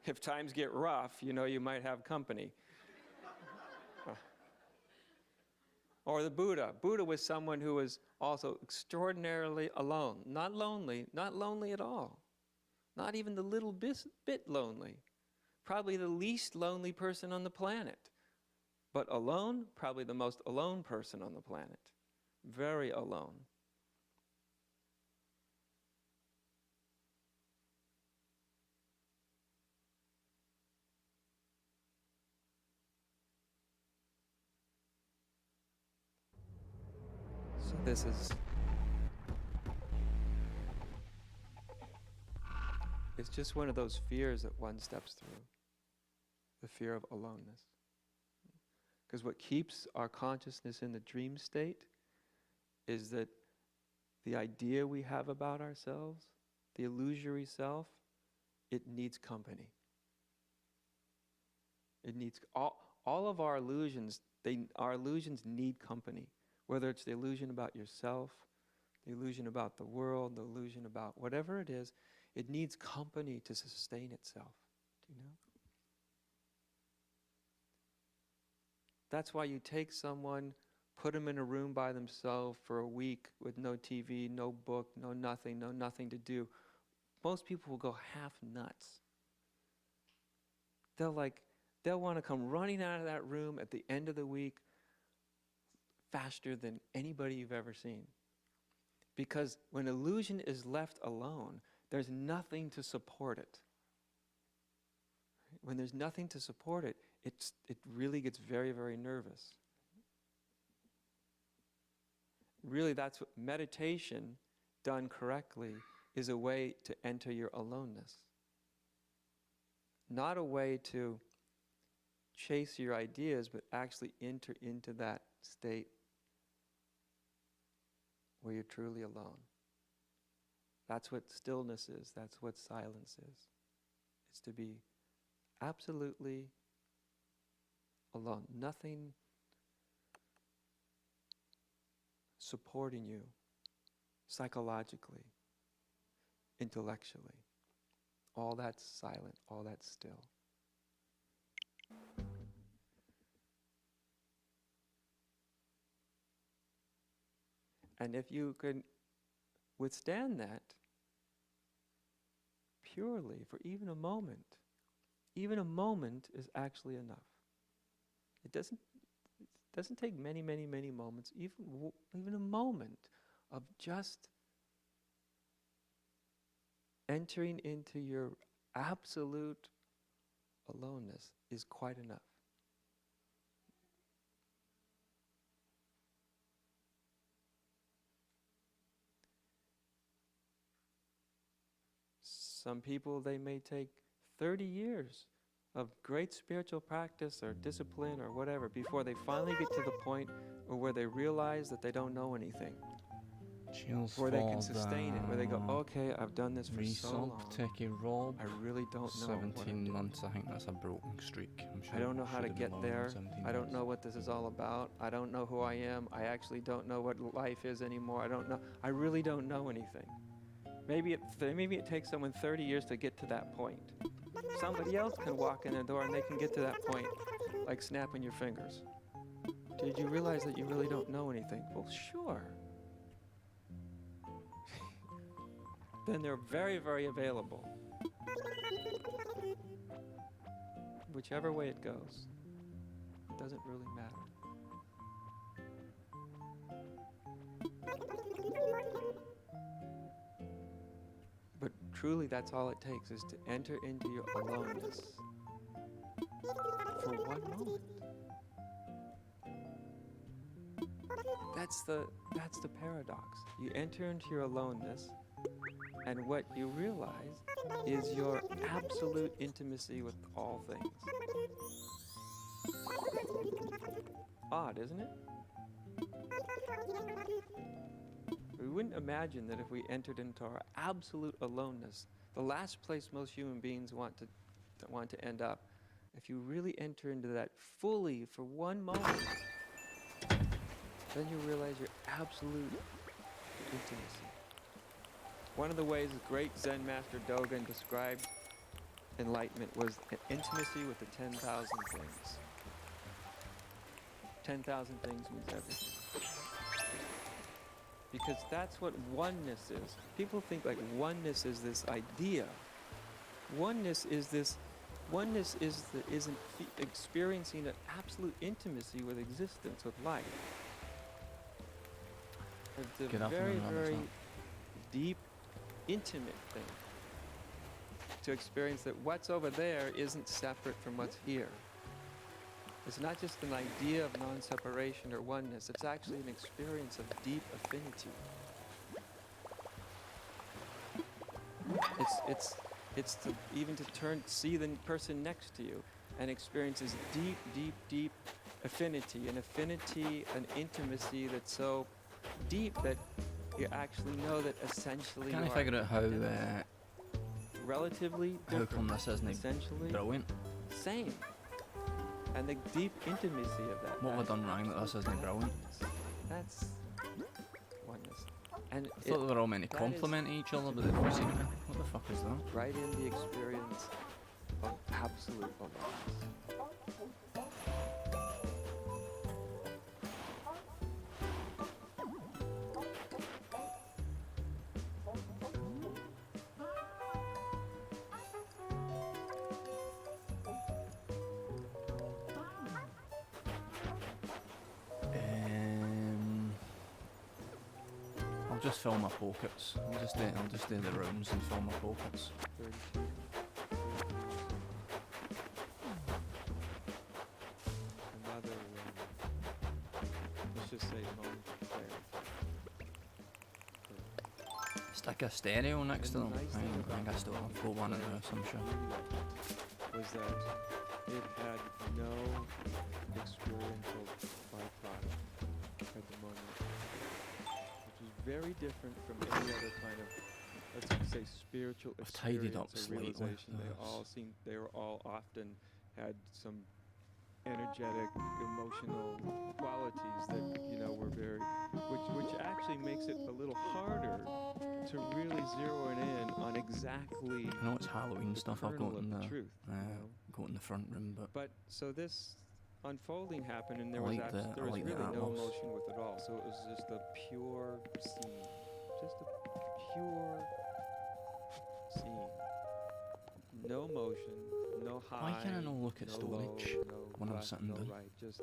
If times get rough, you know you might have company. Or the Buddha. Buddha was someone who was also extraordinarily alone. Not lonely at all. Not even the little bit lonely. Probably the least lonely person on the planet. But alone, probably the most alone person on the planet. Very alone. So this is, it's just one of those fears that one steps through. The fear of aloneness. Because what keeps our consciousness in the dream state is that the idea we have about ourselves, the illusory self, it needs company. It needs, all of our illusions, our illusions need company. Whether it's the illusion about yourself, the illusion about the world, the illusion about whatever it is, it needs company to sustain itself. Do you know? That's why you take someone, put them in a room by themselves for a week with no TV, no book, no nothing to do. Most people will go half nuts. They'll want to come running out of that room at the end of the week faster than anybody you've ever seen. Because when illusion is left alone, there's nothing to support it. When there's nothing to support it, it really gets very, very nervous. Really, that's what meditation, done correctly, is a way to enter your aloneness. Not a way to chase your ideas, but actually enter into that state where you're truly alone. That's what stillness is. That's what silence is. It's to be absolutely alone. Nothing supporting you psychologically, intellectually. All that's silent, all that's still. And if you can withstand that purely for even a moment is actually enough. It doesn't take many moments, even a moment of just entering into your absolute aloneness is quite enough. Some people, they may take 30 years of great spiritual practice or discipline or whatever before they finally get to the point where they realize that they don't know anything. Where they can sustain it, where they go, okay, I've done this for so long. Taking Rob, I really don't know 17 months, I think that's a broken streak. I'm sure I don't know how to get there. I don't know what this is all about. I don't know who I am. I actually don't know what life is anymore. I really don't know anything. Maybe it takes someone 30 years to get to that point. Somebody else can walk in the door and they can get to that point like snapping your fingers. Did you realize that you really don't know anything? Well, sure. Then they're very, very available. Whichever way it goes, it doesn't really matter. But truly, that's all it takes, is to enter into your aloneness for one moment. That's the paradox. You enter into your aloneness, and what you realize is your absolute intimacy with all things. Odd, isn't it? We wouldn't imagine that if we entered into our absolute aloneness, the last place most human beings want to end up, if you really enter into that fully for one moment, then you realize your absolute intimacy. One of the ways the great Zen master Dogen described enlightenment was intimacy with the 10,000 things. 10,000 things means everything. Because that's what oneness is. People think like oneness is this idea. Oneness is experiencing an absolute intimacy with existence, with life. It's a Get up very, and around very yourself. deep, intimate thing. To experience that what's over there isn't separate from what's here. It's not just an idea of non-separation or oneness. It's actually an experience of deep affinity. It's to even to see the person next to you and experience this deep, deep, deep affinity, an intimacy that's so deep that you actually know that essentially Can you I are figure out how relatively different. come this isn't Essentially brilliant? same. And the deep intimacy of that. What have I done wrong that this isn't brilliant? That's oneness. And I thought they were all meant to that is complement each other, but they don't seem to. What the fuck is that? right in the experience of absolute oneness. I'll just fill my pockets. I'll just do the rooms and fill my pockets. 32. Another, let's just say moment of clarity. Stick a stereo next to And them. the nice thing I think I about still the have got one in there, some shit. was that it had no experiential byproduct at the moment, which was very different from any other kind of, let's say, spiritual I've tidied up experience or slightly. realization. They were all often had some energetic, emotional qualities that were very, which actually makes it a little harder to really zero it in on exactly I know it's Halloween the stuff I've kernel got of in the the truth. got in the front room, but So this unfolding happened, and there I was like the- there I was like the really no Atmos. emotion with it all. So it was just a pure scene, just a pure scene. No motion, no high. Why can I not look at no storage low, no when I'm left, sitting no down? right, just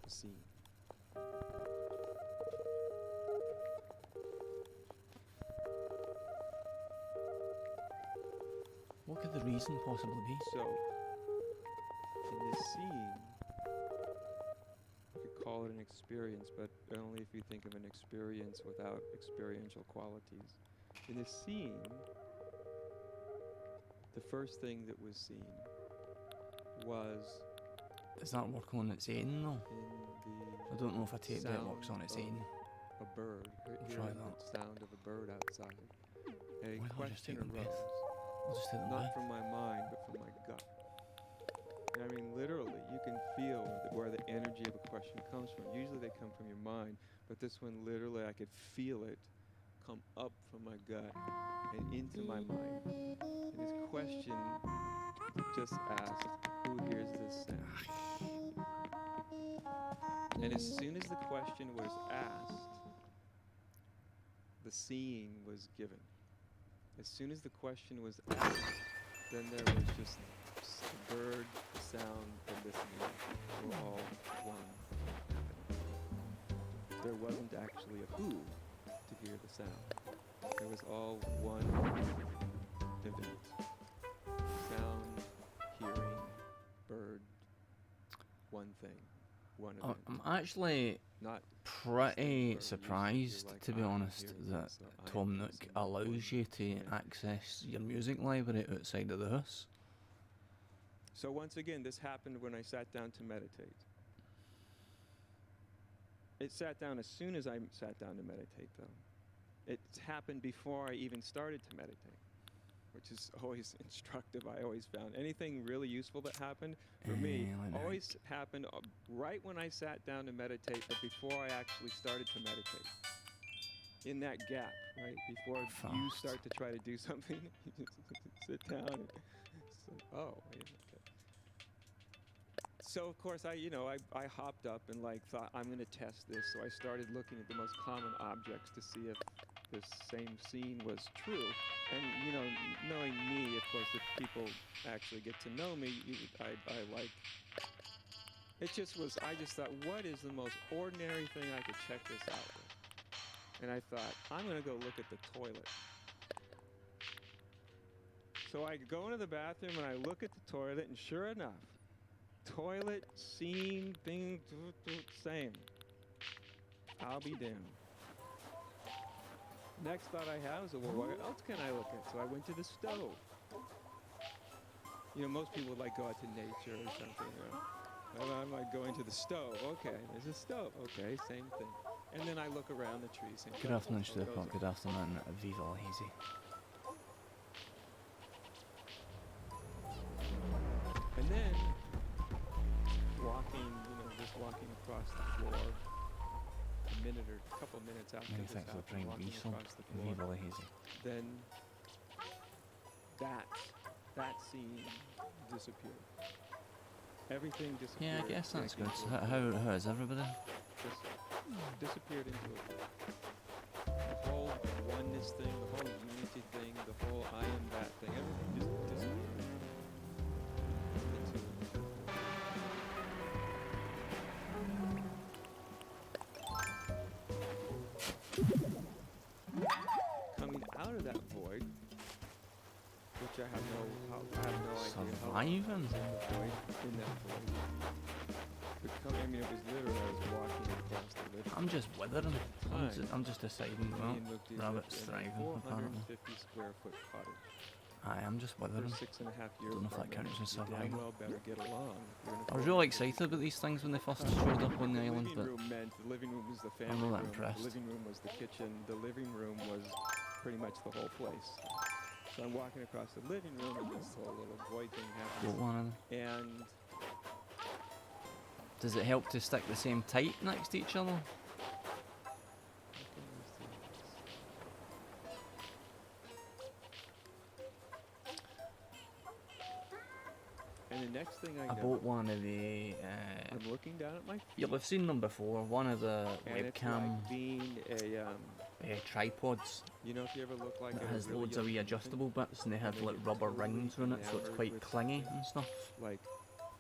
a scene. what could the reason possibly be? So, in this scene, you could call it an experience, but only if you think of an experience without experiential qualities. In this scene, the first thing that was seen was Does that work on its own though? in I don't know if I take that it sound works on its of own. a bird. I'll Hearing try the that. sound of a bird outside. A Why don't I just question take them both? arose. I'll just take them Not back. from my mind, but from my gut. And I mean, literally, you can feel where the energy of a question comes from. Usually they come from your mind, but this one, literally, I could feel it come up from my gut and into my mind. And this question just asked, who hears this sound? And as soon as the question was asked, the seeing was given. As soon as the question was asked, then there was just the bird, the sound, the listening were all one happening. There wasn't actually a who to hear the sound. It was all one event. Sound, hearing, bird, one thing, one event. I'm actually Not pretty Or surprised, usually you're to like, be "I'm honest, hearing that this," or, "I am Tom Nook listening," allows you to Yeah. access your music library outside of the house. So once again, this happened when I sat down to meditate. It sat down as soon as I sat down to meditate, though. It happened before I even started to meditate, which is always instructive. I always found anything really useful that happened for me let me always think. happened right when I sat down to meditate, but before I actually started to meditate. In that gap, right before you Fast. start to try to do something, you just sit down. And, so Oh, wait a minute. Okay. So of course I hopped up and like thought I'm gonna test this. So I started looking at the most common objects to see if this same scene was true. And knowing me, of course, if people actually get to know me, I like. It just was. I just thought, what is the most ordinary thing I could check this out with? And I thought, I'm gonna go look at the toilet. So I go into the bathroom and I look at the toilet, and sure enough, toilet scene thing, same. I'll be damned. Next thought I had was, well, what else can I look at? So I went to the stove. Most people would like go out to nature or something. I'm like going to the stove. Okay, there's a stove. Okay, same thing. And then I look around the trees. And Good afternoon, Stuart. Good afternoon, Viva La Hazy. And then just walking across the floor, a couple minutes after Many this thanks for the happened, prime walking resub. across the floor, Viva La Hazy. then that scene disappeared. Everything disappeared. Yeah, I guess that's good. into a How is everybody? Just disappeared into a the whole oneness thing, the whole unity thing, the whole I am that thing. Everything just disappeared. Coming out of that void, which I have no idea how long I was Surviving? in that void. It was literally I was walking across the living I'm just withering. Time. I'm just deciding, well, Me and Mukti rabbit's lived in a thriving, apparently. 450 square foot cottage. I'm just For withering. 6.5 years. Don't know if that counts as You damn survival. well better get along. I was really excited about these things when they first showed up on the island, but The living room was the family I'm not room. impressed. The living room was the kitchen. The living room was pretty much the whole place. So I'm walking across the living room and this whole little void thing what happens. one of them? And Does it help to stick the same type next to each other? And the next thing I I know, bought one of the. I'm looking down at my feet. You'll have seen them before. One of the And it's webcam like being tripods if you ever look like that a has really loads of young wee infant, adjustable bits, and they have make like it rubber totally rings on it, so it's enamored quite with clingy and stuff. like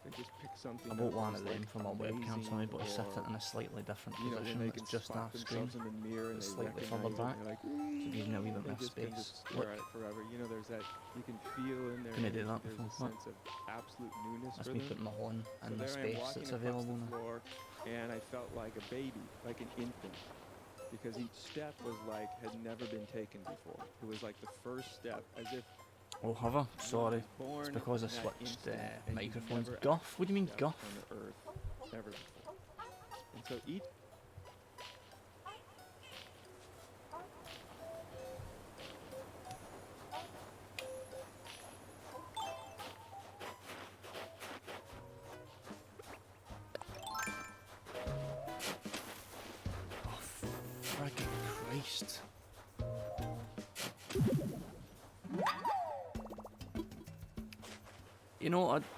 I just pick something. I bought that one was, of them like, for my webcam, so I'm able to sit amazing, it in a slightly different or, position. they It's can just spot a screen. themselves in the mirror and It's they slightly recognize further it, back, and they're like, so it gives me a wee bit they more just can space. just stare at it forever. There's that you can feel in their Couldn't do energy, that there's a before. sense of absolute newness That's for me them. putting my whole in So the there I am space walking that's across available the now. floor, and I felt like a baby, like an infant, because each step was like had never been taken before. It was like the first step, as if Oh, have I? Sorry. was born It's because I in that switched instant, and you've microphones. never Guff? What do you mean stepped guff? on the earth ever before. And so each Oh, friggin' Christ.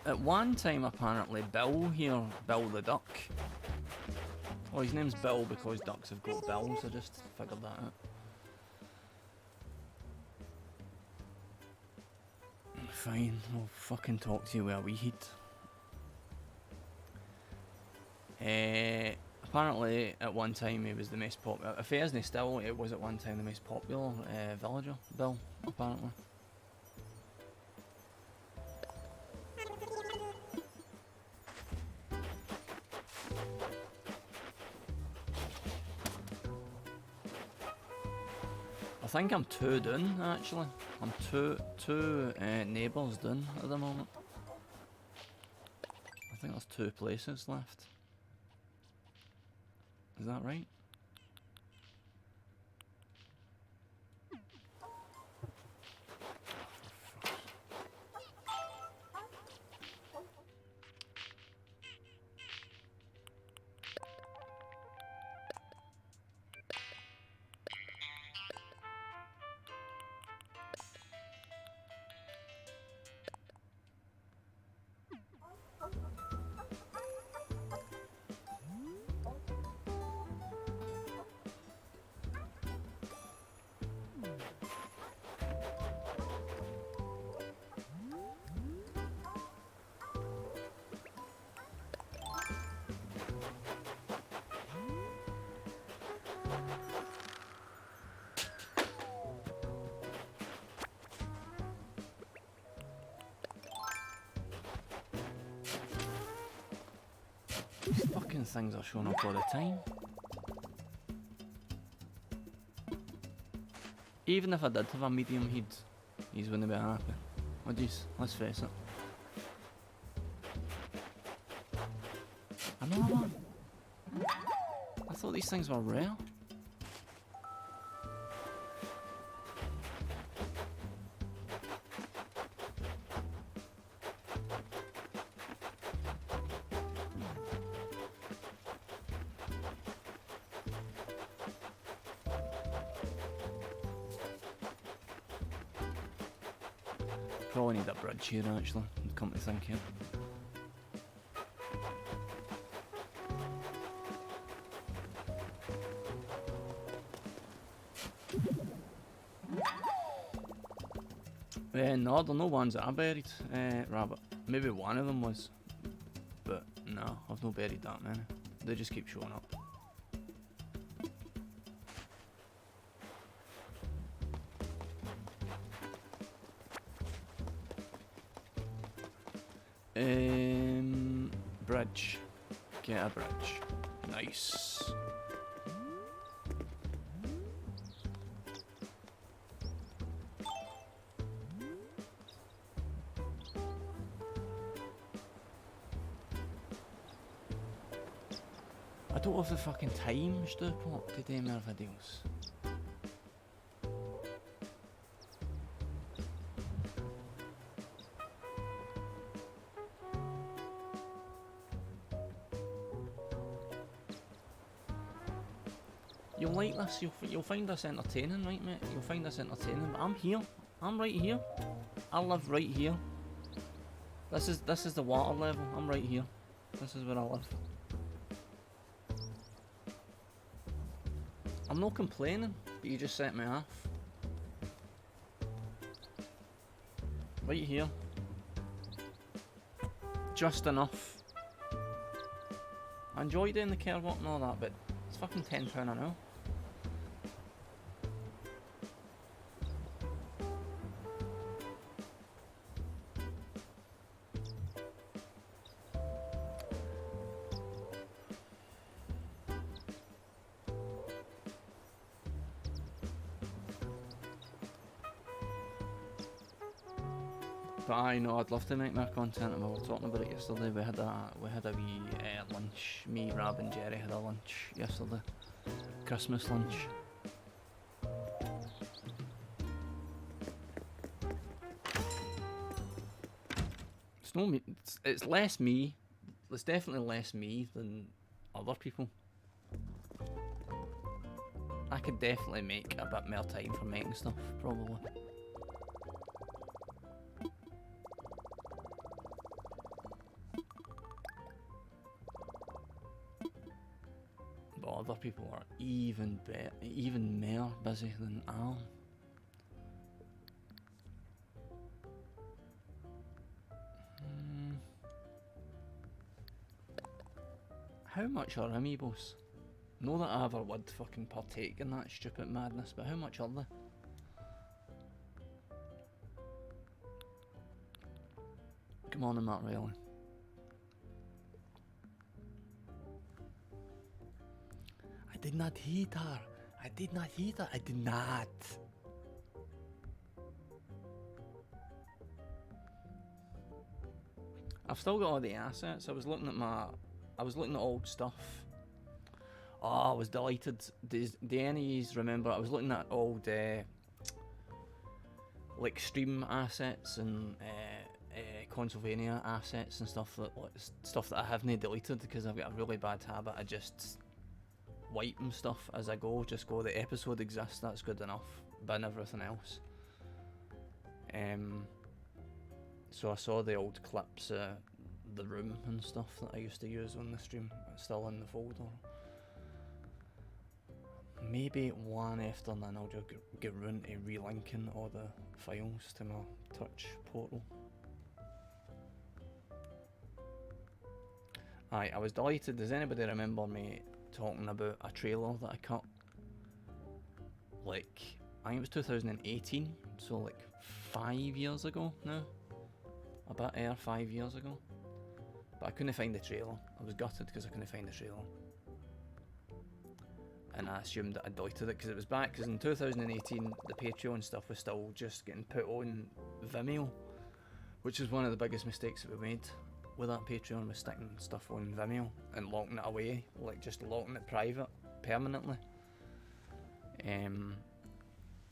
At one time apparently Bill here, Bill the duck. Oh, his name's Bill because ducks have got bills, I just figured that out. Fine, I'll fucking talk to you with a wee heat. Apparently at one time he was the most popular, if he isn't still, it was at one time the most popular villager, Bill, apparently. I think I'm 2 done actually. I'm two neighbours done at the moment. I think there's 2 places left. Is that right? These fucking things are showing up all the time. Even if I did have a medium heat, he's wouldn't be happy. Oh jeez, let's face it. Another one? I thought these things were rare. Probably need a bridge here actually, come to think here. No, there are no ones that I buried, Rabbit. Maybe one of them was, but no, I've not buried that many. They just keep showing up. Bridge. Get a bridge. Nice. I don't have the fucking time, Stupot, to do more videos. You'll like this, you'll find this entertaining, right mate? You'll find this entertaining, but I'm here. I'm right here. I live right here. This is the water level. I'm right here. This is where I live. I'm not complaining, but you just set me off. Right here. Just enough. I enjoy doing the care work and all that, but it's fucking £10 an hour. But I know I'd love to make more content, and we were talking about it yesterday. We had a wee lunch. Me, Rab, and Jerry had a lunch yesterday. Christmas lunch. It's no me. It's less me. It's definitely less me than other people. I could definitely make a bit more time for making stuff, probably. Other people are even more busy than I am. How much are amiibos? Not that I ever would fucking partake in that stupid madness, but how much are they? Come on, Matt Riley. I did not hit her. I did not hit her. I did not. I've still got all the assets. I was looking at old stuff. Oh, I was delighted. Do any of you remember? I was looking at old like stream assets and Consylvania assets and stuff that I haven't deleted because I've got a really bad habit of just wiping stuff as I go. Just go, the episode exists, that's good enough, bin everything else. So I saw the old clips of the room and stuff that I used to use on the stream. It's still in the folder. Maybe one after then I'll just get round to relinking all the files to my Twitch portal. Aye, I was delighted. Does anybody remember me talking about a trailer that I cut? Like, I think it was 2018, so like 5 years ago now. A bit 5 years ago. but I couldn't find the trailer. I was gutted because I couldn't find the trailer. And I assumed that I deleted it because it was back, because in 2018 the Patreon stuff was still just getting put on Vimeo, which is one of the biggest mistakes that we made with that Patreon, was sticking stuff on Vimeo and locking it away, like just locking it private permanently. And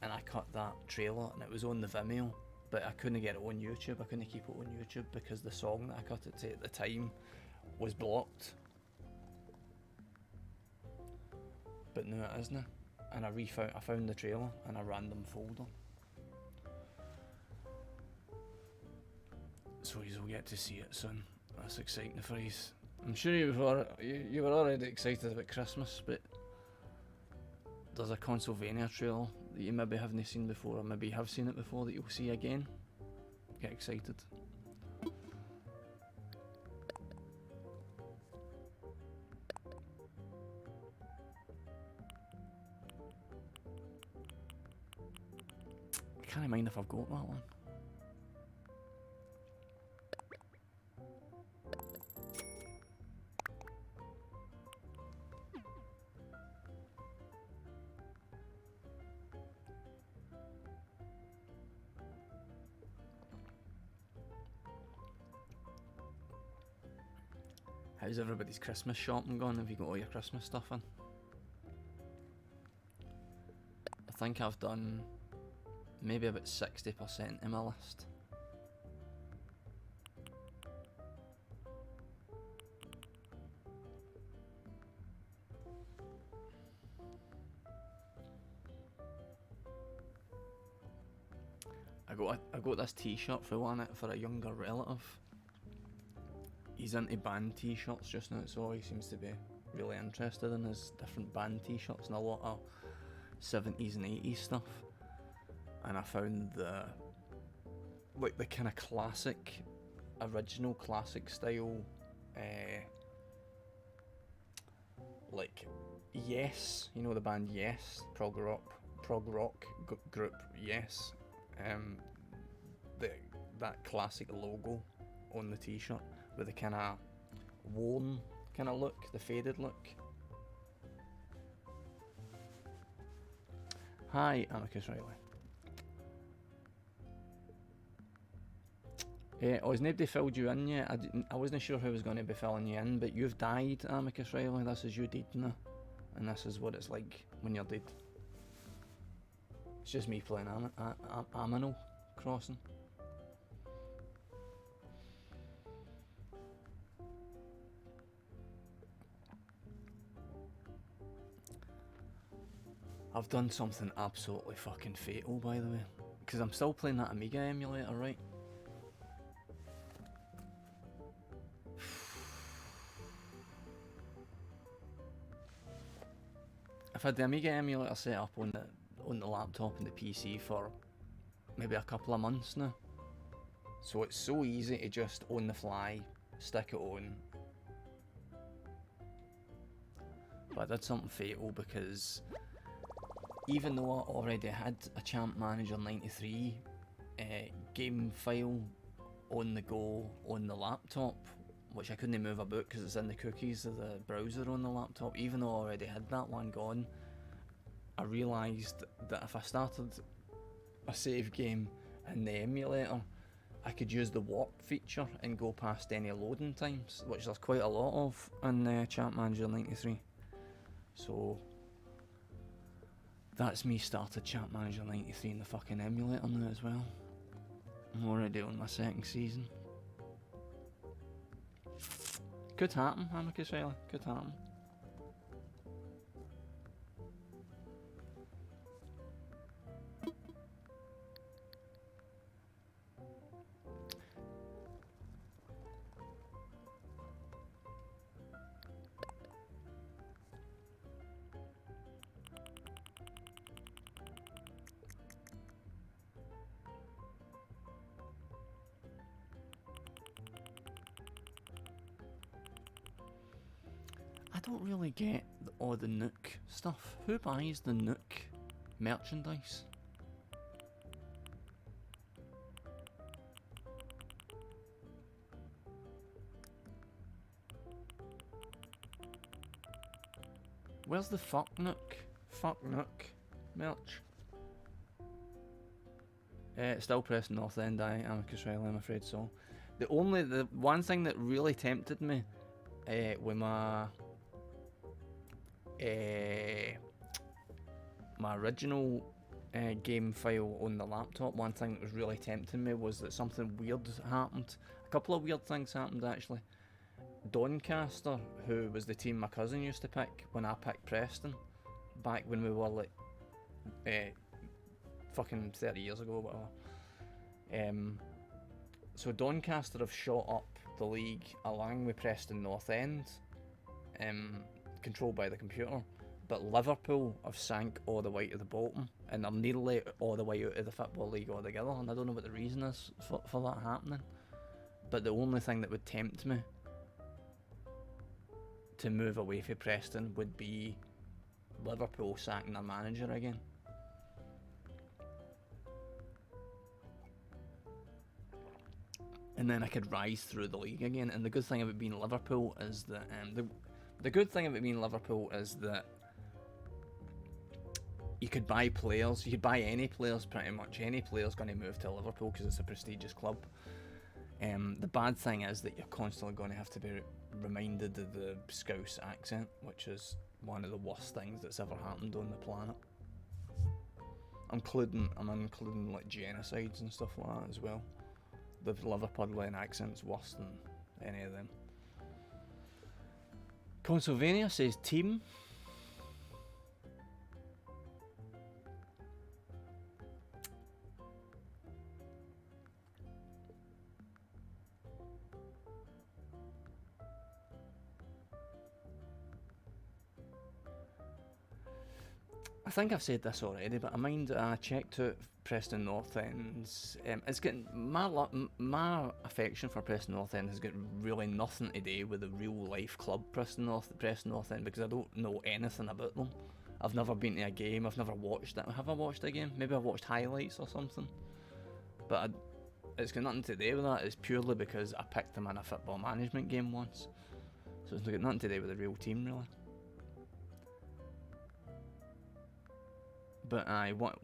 I cut that trailer and it was on the Vimeo, but I couldn't get it on YouTube. I couldn't keep it on YouTube because the song that I cut it to at the time was blocked. But now it isn't, and I found the trailer in a random folder. So you'll get to see it soon. That's exciting for you. I'm sure you were already excited about Christmas, but there's a Consolvania trailer that you maybe haven't seen before, or maybe have seen it before, that you'll see again. Get excited. I can't mind if I've got that one. How's everybody's Christmas shopping going? Have you got all your Christmas stuff in? I think I've done maybe about 60% in my list. I got this t-shirt for a younger relative. He's into band t-shirts just now, so he seems to be really interested in his different band t-shirts and a lot of 70s and 80s stuff. And I found the kind of classic, original classic style, like Yes, you know the band Yes, prog rock group Yes. That classic logo on the t-shirt with the kind of worn kind of look, the faded look. Hi, Amicus Riley. Has nobody filled you in yet? I wasn't sure who was going to be filling you in, but you've died, Amicus Riley. This is you dead now, and this is what it's like when you're dead. It's just me playing Aminal Crossing. I've done something absolutely fucking fatal, by the way, because I'm still playing that Amiga emulator, right? I've had the Amiga emulator set up on the laptop and the PC for maybe a couple of months now, so it's so easy to just on the fly stick it on. But I did something fatal because even though I already had a Champ Manager 93 game file on the go on the laptop, which I couldn't move about because it's in the cookies of the browser on the laptop, even though I already had that one gone, I realised that if I started a save game in the emulator, I could use the warp feature and go past any loading times, which there's quite a lot of in Champ Manager 93. So that's me started Champ Manager 93 in the fucking emulator now as well. I'm already on my second season. Could happen, Amicus Riley, could happen. I don't really get all the Nook stuff. Who buys the Nook merchandise? Where's the fuck nook? Fuck nook merch. Still Preston North End, Amicus Riley, I'm afraid so. The one thing that really tempted me with my original game file on the laptop, one thing that was really tempting me was that something weird happened. A couple of weird things happened actually. Doncaster, who was the team my cousin used to pick when I picked Preston, back when we were like fucking 30 years ago or whatever. So Doncaster have shot up the league along with Preston North End, controlled by the computer, but Liverpool have sank all the way to the bottom, and they're nearly all the way out of the Football League altogether, and I don't know what the reason is for that happening. But the only thing that would tempt me to move away from Preston would be Liverpool sacking their manager again. And then I could rise through the league again. And the good thing about being Liverpool is that the good thing about being Liverpool is that you could buy players. You could buy any players, pretty much. Any player's going to move to Liverpool because it's a prestigious club. The bad thing is that you're constantly going to have to be reminded of the Scouse accent, which is one of the worst things that's ever happened on the planet. I'm including like genocides and stuff like that as well. The Liverpudlian accent's worse than any of them. Consylvania says team. I think I've said this already, but I checked out Preston North End's. It's getting my affection for Preston North End has got really nothing to do with the real life club Preston North End, because I don't know anything about them. I've never been to a game. I've never watched it. Have I watched a game? Maybe I've watched highlights or something. But it's got nothing to do with that. It's purely because I picked them in a football management game once. So it's got nothing to do with the real team really. But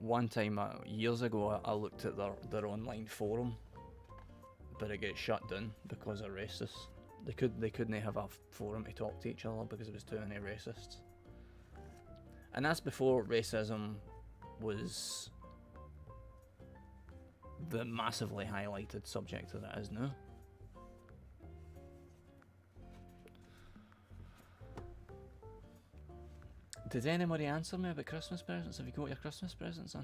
one time years ago I looked at their online forum, but it got shut down because of racists. They couldn't have a forum to talk to each other because it was too many racists. And that's before racism was the massively highlighted subject that it is now. Did anybody answer me about Christmas presents? Have you got your Christmas presents in?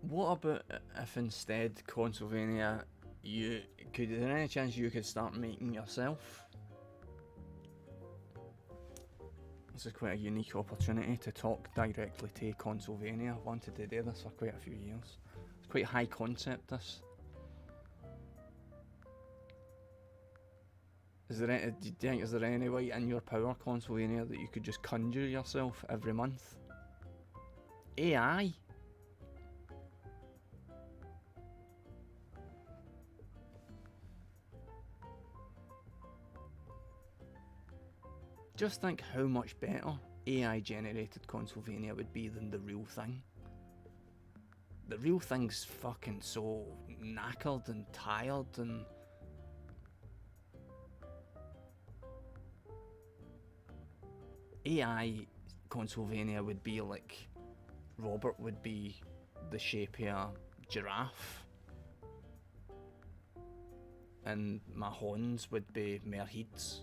What about if instead Consylvania, is there any chance you could start making yourself? This is quite a unique opportunity to talk directly to Consylvania. I wanted to do this for quite a few years. It's quite high concept, this. Do you think, is there any way in your power, Consylvania, that you could just conjure yourself every month? AI? Just think how much better AI generated Consylvania would be than the real thing. The real thing's fucking so knackered and tired, and AI Consylvania would be like Robert would be the shape of a giraffe, and my horns would be merheads.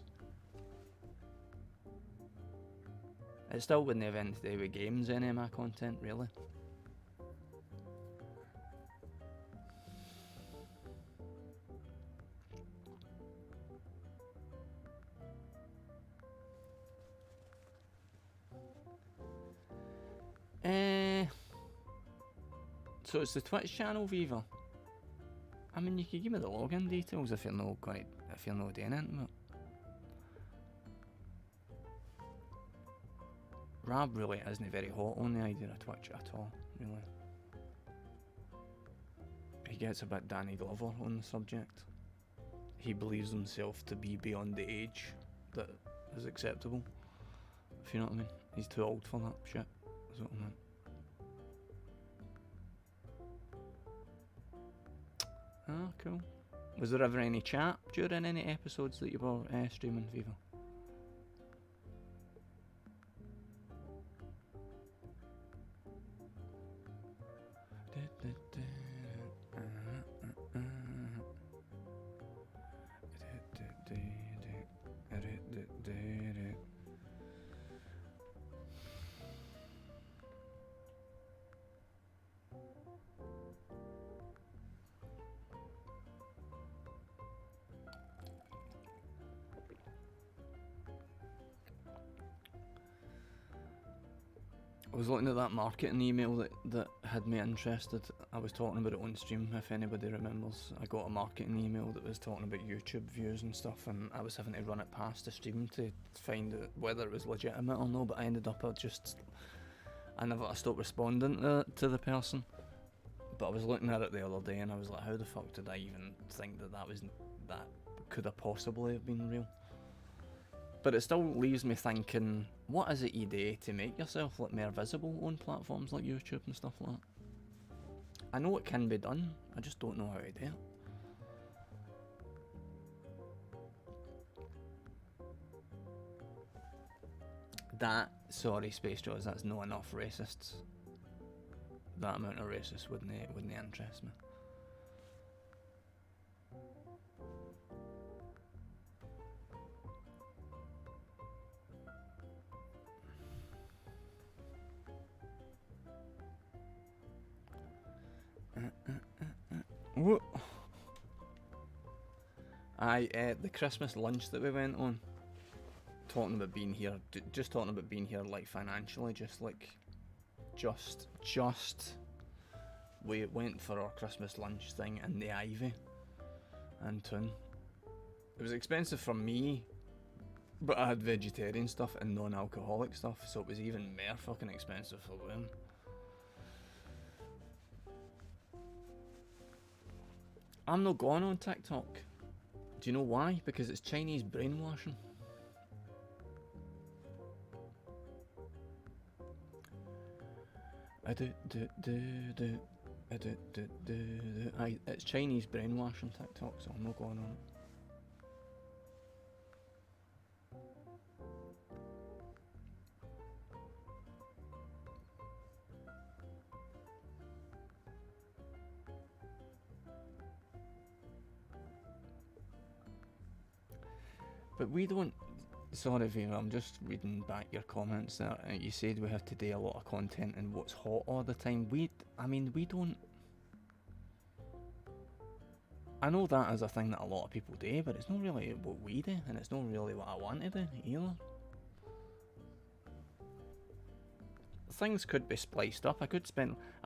It still wouldn't have anything to do with games, any of my content, really. So it's the Twitch channel, Viva. I mean, you could give me the login details if you're not doing it, but Rab really isn't very hot on the idea of Twitch at all, really. He gets a bit Danny Glover on the subject. He believes himself to be beyond the age that is acceptable, if you know what I mean. He's too old for that shit, is what I meant. Ah, cool. Was there ever any chat during any episodes that you were streaming, Viva? I was looking at that marketing email that had me interested. I was talking about it on stream, if anybody remembers. I got a marketing email that was talking about YouTube views and stuff, and I was having to run it past the stream to find out whether it was legitimate or no, but I ended up I stopped responding to the person. But I was looking at it the other day and I was like, how the fuck did I even think that could have possibly have been real? But it still leaves me thinking, what is it you do to make yourself look more visible on platforms like YouTube and stuff like that? I know it can be done, I just don't know how to do it. Sorry Space Jaws, that's not enough racists. That amount of racists wouldn't interest me. What? The Christmas lunch that we went on, talking about being here, just talking about being here, like financially, just we went for our Christmas lunch thing in the Ivy in Toon. It was expensive for me, but I had vegetarian stuff and non-alcoholic stuff, so it was even more fucking expensive for them. I'm not going on TikTok. Do you know why? Because it's Chinese brainwashing. It's Chinese brainwashing TikTok, so I'm not going on it. But we don't. Sorry, Vera, I'm just reading back your comments there. You said we have to do a lot of content and what's hot all the time. We don't. I know that is a thing that a lot of people do, but it's not really what we do, and it's not really what I want to do either. Things could be spliced up. I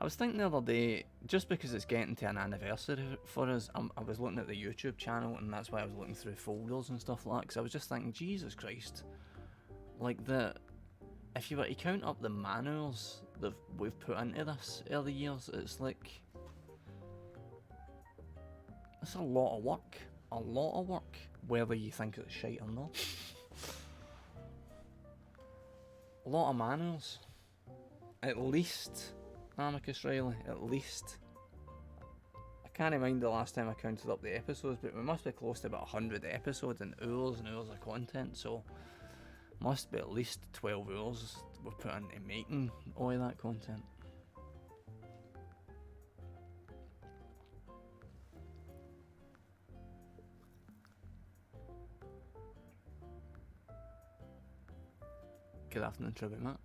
was thinking the other day, just because it's getting to an anniversary for us, I was looking at the YouTube channel, and that's why I was looking through folders and stuff like that, because I was just thinking, Jesus Christ, like if you were to count up the man-hours that we've put into this over the years, it's like, it's a lot of work, whether you think it's shite or not. A lot of man-hours. At least, Amicus Riley, at least. I can't mind the last time I counted up the episodes, but we must be close to about 100 episodes and hours of content, so must be at least 12 hours we've put into making all of that content. Good afternoon, Tribute Matt.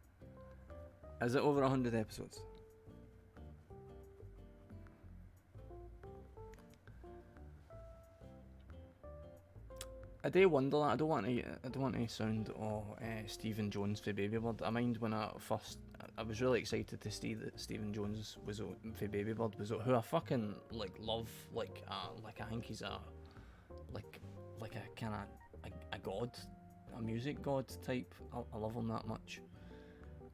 Is it over 100 episodes? I do wonder that. I don't want to sound Stephen Jones for Babybird. I mind when I was really excited to see that Stephen Jones was for Babybird, was who I fucking love. I think he's a kind of a god, a music god type. I love him that much.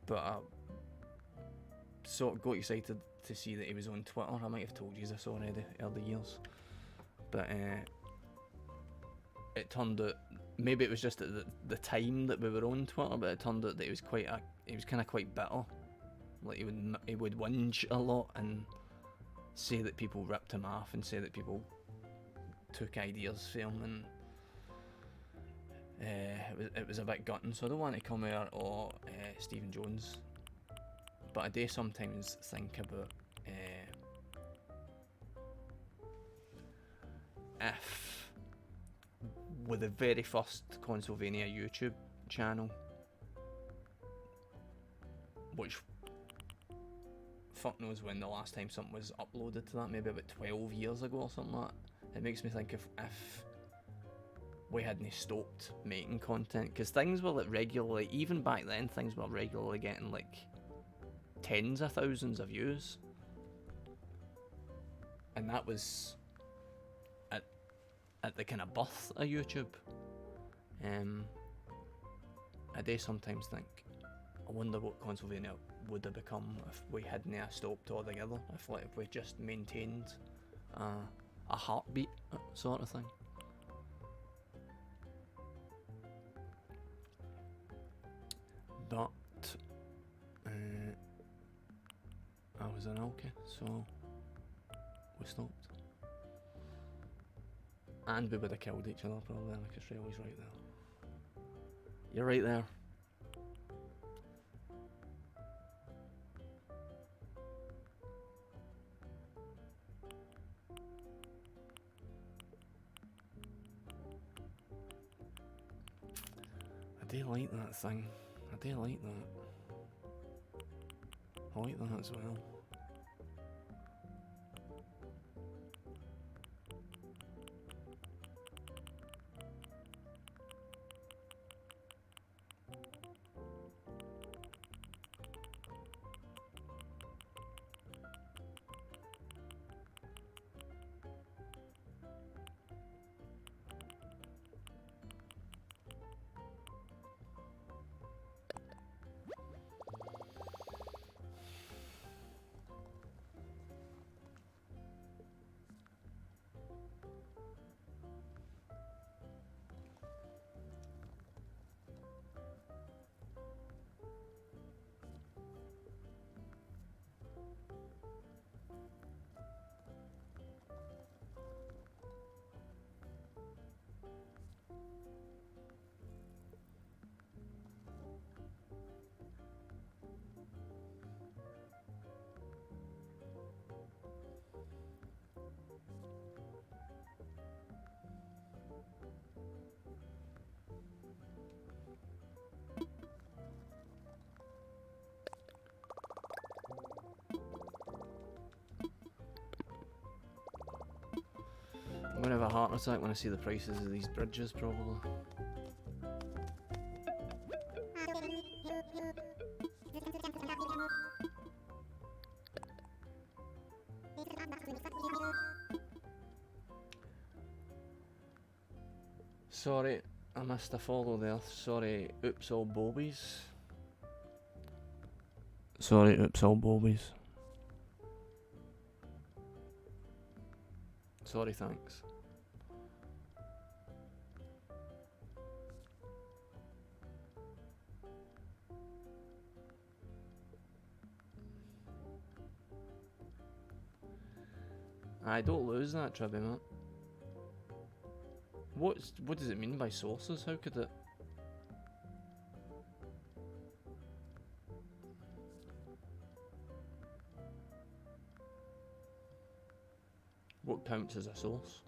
but I sort of got excited to see that he was on Twitter. I might have told you this already early years, but it turned out, maybe it was just at the time that we were on Twitter, but it turned out that he was kind of quite bitter. Like he would whinge a lot and say that people ripped him off and say that people took ideas for him, and it was a bit gutting. So I don't want to come here or Stephen Jones, but I do sometimes think about if with the very first Consolvania YouTube channel, which fuck knows when the last time something was uploaded to that, maybe about 12 years ago or something like that. It makes me think if we hadn't stopped making content, because things were like regularly, even back then, things were regularly getting like tens of thousands of views, and that was at the kind of birth of YouTube. I do sometimes think, I wonder what Consolvania would have become if we hadn't stopped altogether, if we just maintained a heartbeat sort of thing. But I was an alky, so we stopped. And we would have killed each other probably, like Australia's right there. You're right there. I do like that thing. I do like that. I like that as well. I'm gonna have a heart attack when I see the prices of these bridges, probably. Sorry, I missed a follow there. Sorry, oops all bobies. Sorry, oops all bobies. Sorry, thanks. I don't lose that, Tribby, mate. What does it mean by sources? How could it... What counts as a source?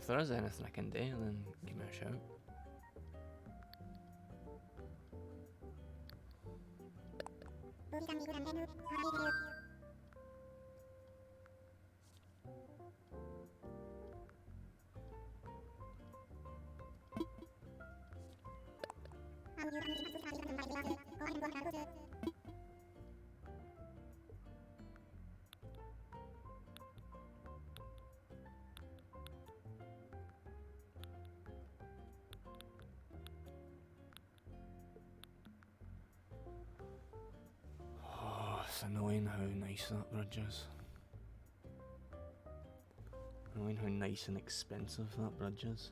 there is anything I can do, then give me a shout. Oh, it's annoying how nice that bridge is. Annoying how nice and expensive that bridge is.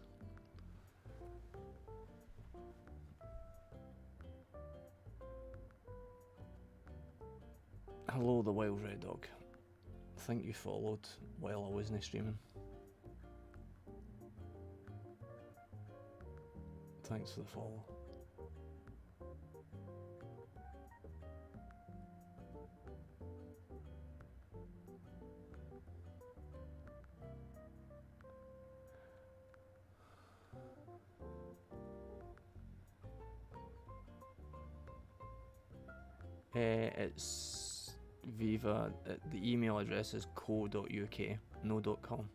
Hello, the Wild Red Dog. I think you followed while I wasn't streaming. Thanks for the follow. It's Viva. The email address is co.uk, no .com.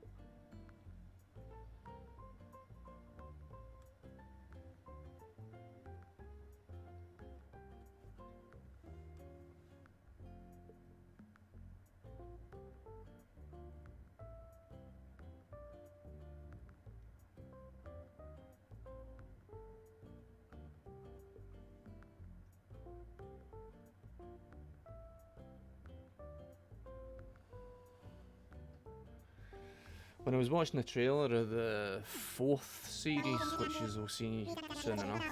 When I was watching the trailer of the 4th series, which is we'll see soon enough,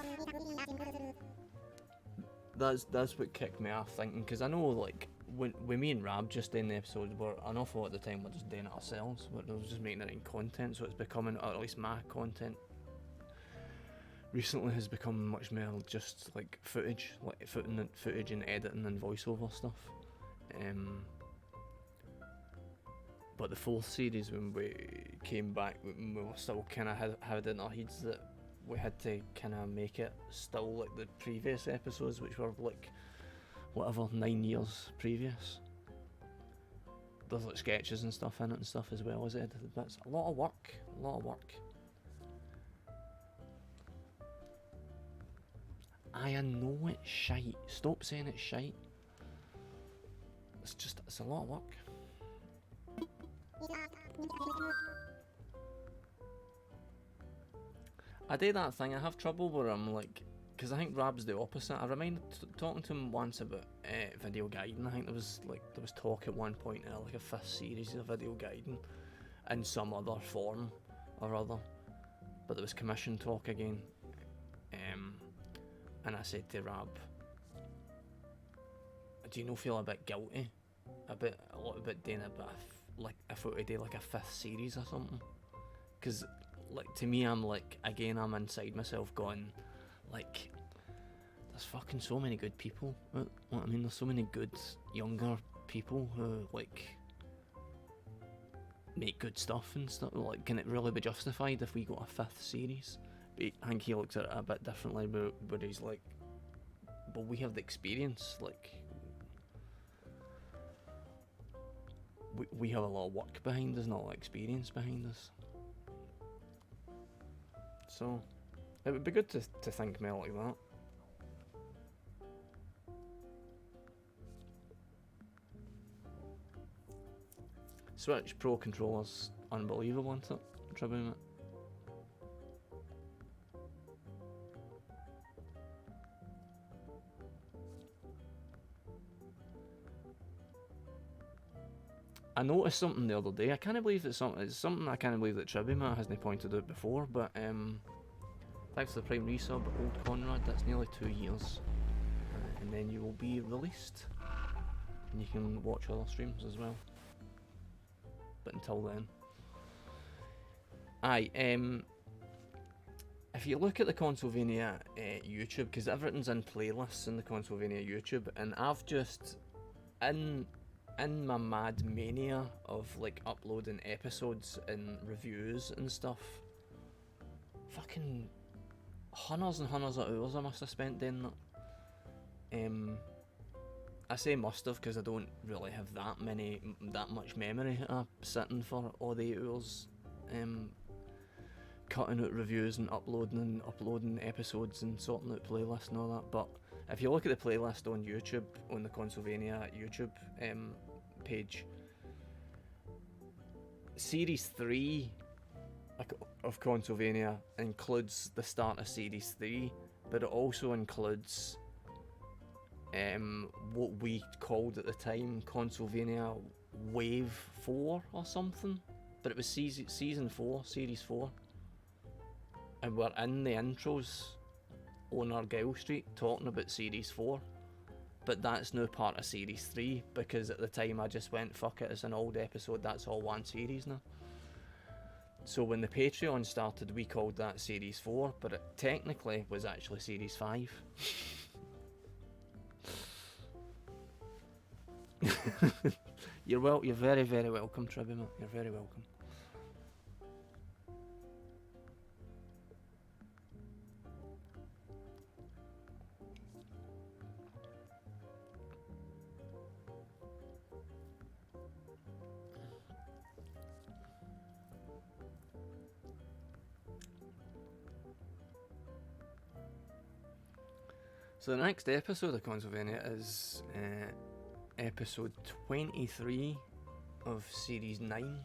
that's what kicked me off thinking, because I know, like, when me and Rab just doing the episodes, were an awful lot of the time we're just doing it ourselves, we're just making it in content, so it's becoming, or at least my content recently has become much more just like footage, like footage and editing and voiceover stuff. But the 4th series, when we came back, we were still kind of had in our heads that we had to kind of make it still like the previous episodes, which were like whatever 9 years previous. There's like sketches and stuff in it and stuff as well as it. That's a lot of work, a lot of work. I know it's shite. Stop saying it's shite. It's a lot of work. I do that thing. I have trouble where I'm like, because I think Rab's the opposite. I remember talking to him once about video guiding. I think there was talk at one point like a 5th series of video guiding in some other form or other, but there was commission talk again. And I said to Rab, do you not feel a bit guilty, a little bit doing a bit of, like, if we do like a 5th series or something? Because like to me, I'm like, again, I'm inside myself going like, there's fucking so many good people. What I mean, there's so many good younger people who like make good stuff and stuff. Like, can it really be justified if we got a 5th series? But I think he looks at it a bit differently, but he's like, but we have the experience, like we have a lot of work behind us, not a lot of experience behind us. So it would be good to think more like that. Switch Pro controllers, unbelievable, isn't it? Tribune. I noticed something the other day. I can't believe it's something I can't believe that Tribuma hasn't pointed out before, but thanks to the Prime resub, Old Conrad, that's nearly 2 years. And then you will be released. And you can watch other streams as well. But until then. If you look at the Consolvania YouTube, because everything's in playlists in the Consolvania YouTube, and I've just, in in my mad mania of like uploading episodes and reviews and stuff, fucking hundreds and hundreds of hours I must have spent doing that. I say must have because I don't really have that much memory sitting for all the hours, cutting out reviews and uploading episodes and sorting out playlists and all that. But if you look at the playlist on YouTube, on the Consylvania YouTube page, Series 3 of Consylvania includes the start of Series 3, but it also includes what we called at the time Consylvania Wave 4 or something, but it was season 4, Series 4, and we're in the intros on Argyle Street talking about Series 4, but that's now part of Series 3 because at the time I just went, fuck it, it's an old episode, that's all one series now. So when the Patreon started, we called that Series 4, but it technically was actually Series 5. You're very, very welcome, Tribima. You're very welcome. So the next episode of Consylvania is episode 23 of series 9.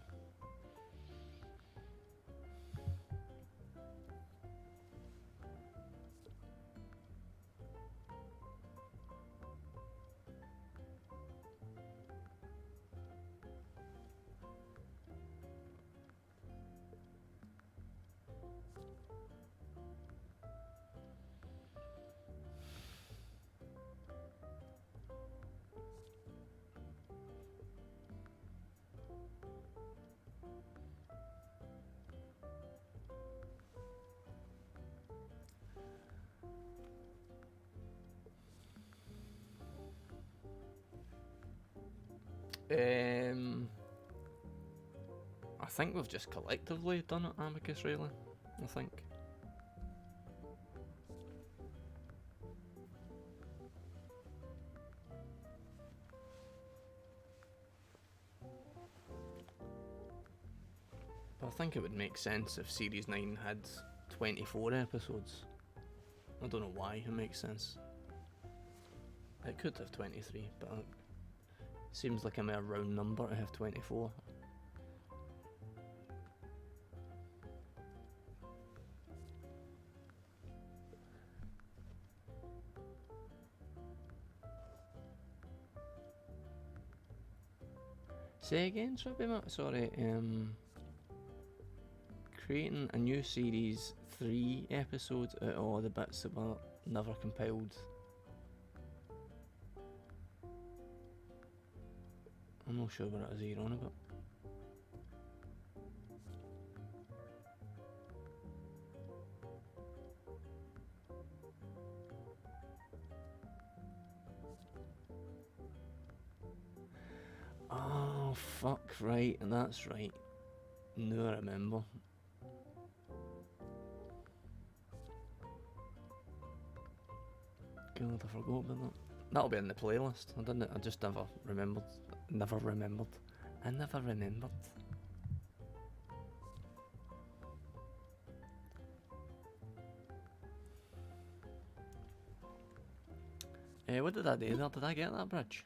I think we've just collectively done it, Amicus, really. I think. But I think it would make sense if Series 9 had 24 episodes. I don't know why it makes sense. It could have 23, but it seems like a mere round number to have 24. Say again, sorry. Creating a new series 3 episodes out of all the bits that were never compiled. I'm not sure what it is you're on about. Oh, fuck, right, and that's right. No, I remember. God, I forgot about that. That'll be in the playlist. I just never remembered. I never remembered. What did I do there? Did I get that bridge?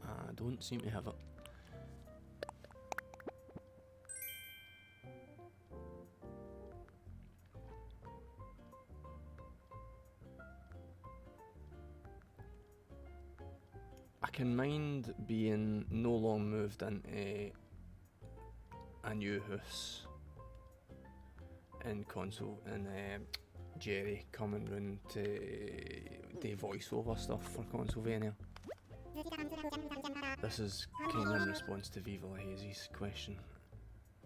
I don't seem to have it. can mind being no long moved into a new house in Console and Jerry coming round to do voiceover stuff for Consylvania. This is kind of in response to Viva La Hazy's question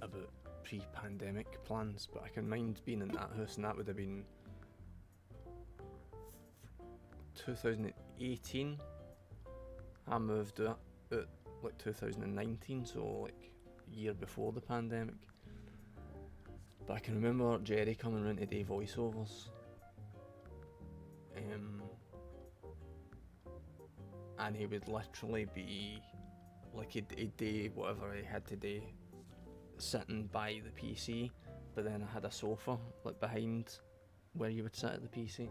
about pre-pandemic plans, but I can mind being in that house, and that would have been 2018. I moved out like 2019, so like a year before the pandemic. But I can remember Jerry coming around to do voiceovers. And he would literally be like, he'd do whatever he had to do sitting by the PC, but then I had a sofa like behind where you would sit at the PC,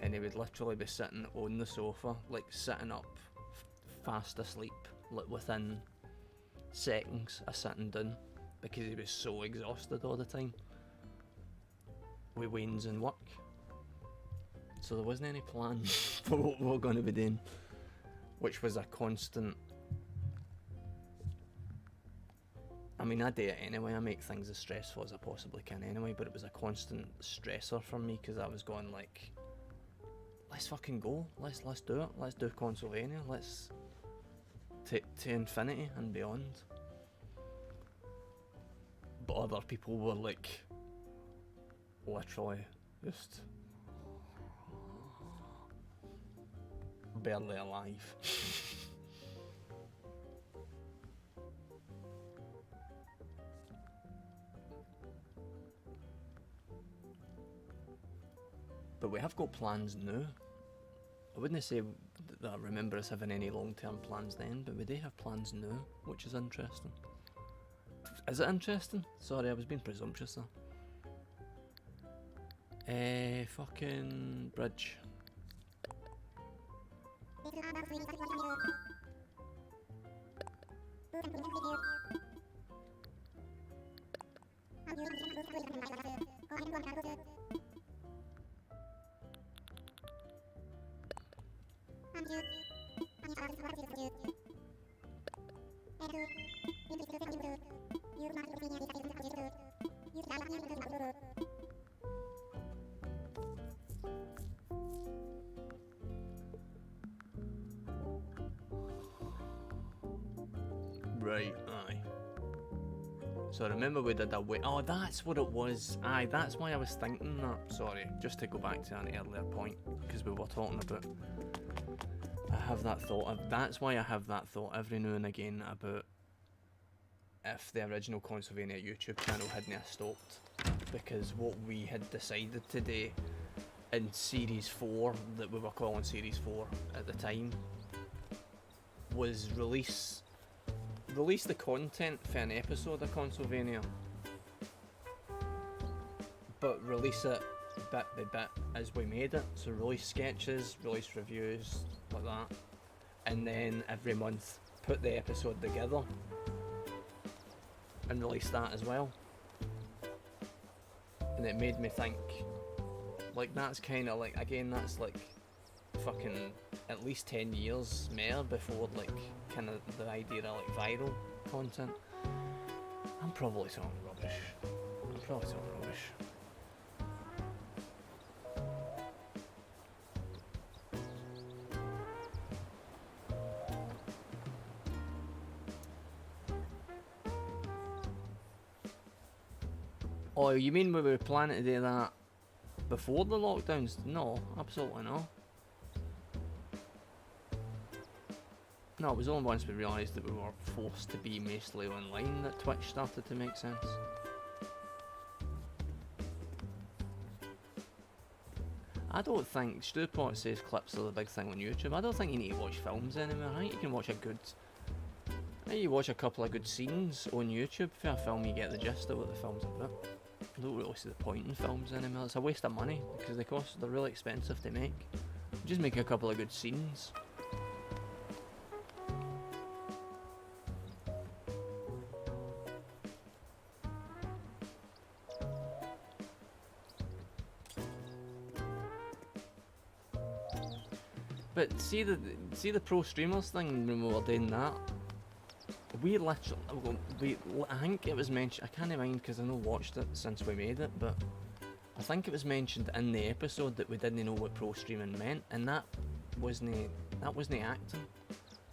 and he would literally be sitting on the sofa, like sitting up, fast asleep, like within seconds of sitting down, because he was so exhausted all the time with wains and work. So there wasn't any plan for what we were going to be doing, which was a constant. I mean, I do it anyway, I make things as stressful as I possibly can anyway, but it was a constant stressor for me, because I was going like, let's fucking go, let's do it, let's do Consylvania, let's to infinity and beyond. But other people were like, literally just barely alive. But we have got plans now. I wouldn't say that I remember us having any long-term plans then, but we do have plans now, which is interesting. Is it interesting? Sorry, I was being presumptuous there. Fucking bridge. Right, aye. So I remember we did a oh, that's what it was. Aye, that's why I was thinking that. Sorry, just to go back to an earlier point, because we were talking about, I have that thought, that's why I have that thought every now and again about if the original Consylvania YouTube channel hadn't stopped, because what we had decided to do in Series 4, that we were calling Series 4 at the time, was release the content for an episode of Consylvania, but release it bit by bit as we made it. So release sketches, release reviews, like that, and then every month put the episode together and release that as well. And it made me think, like, that's kind of like, again, that's like fucking at least 10 years more before like kind of the idea of like viral content. I'm probably talking rubbish. Oh, you mean we were planning to do that before the lockdowns? No, absolutely not. No, it was only once we realised that we were forced to be mostly online that Twitch started to make sense. I don't think, Stewpot says clips are the big thing on YouTube. I don't think you need to watch films anymore. I think you can watch you watch a couple of good scenes on YouTube for a film, you get the gist of what the film's about. I don't really see the point in films anymore. It's a waste of money because they're really expensive to make. Just make a couple of good scenes. But see the pro streamers thing when we were doing that. We literally, I think it was mentioned. I can't mind because I not watched it since we made it, but I think it was mentioned in the episode that we didn't know what pro streaming meant, and that wasn't acting.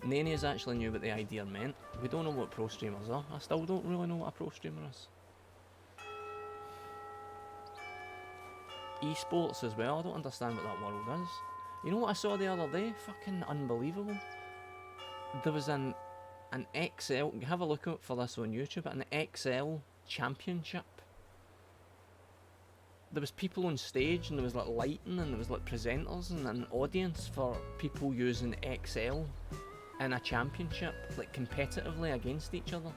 None of us actually knew what the idea meant. We don't know what pro streamers are. I still don't really know what a pro streamer is. Esports as well. I don't understand what that world is. You know what I saw the other day? Fucking unbelievable. There was an XL. Have a look out for this on YouTube. An XL championship. There was people on stage, and there was like lighting, and there was like presenters and an audience for people using XL in a championship, like competitively against each other.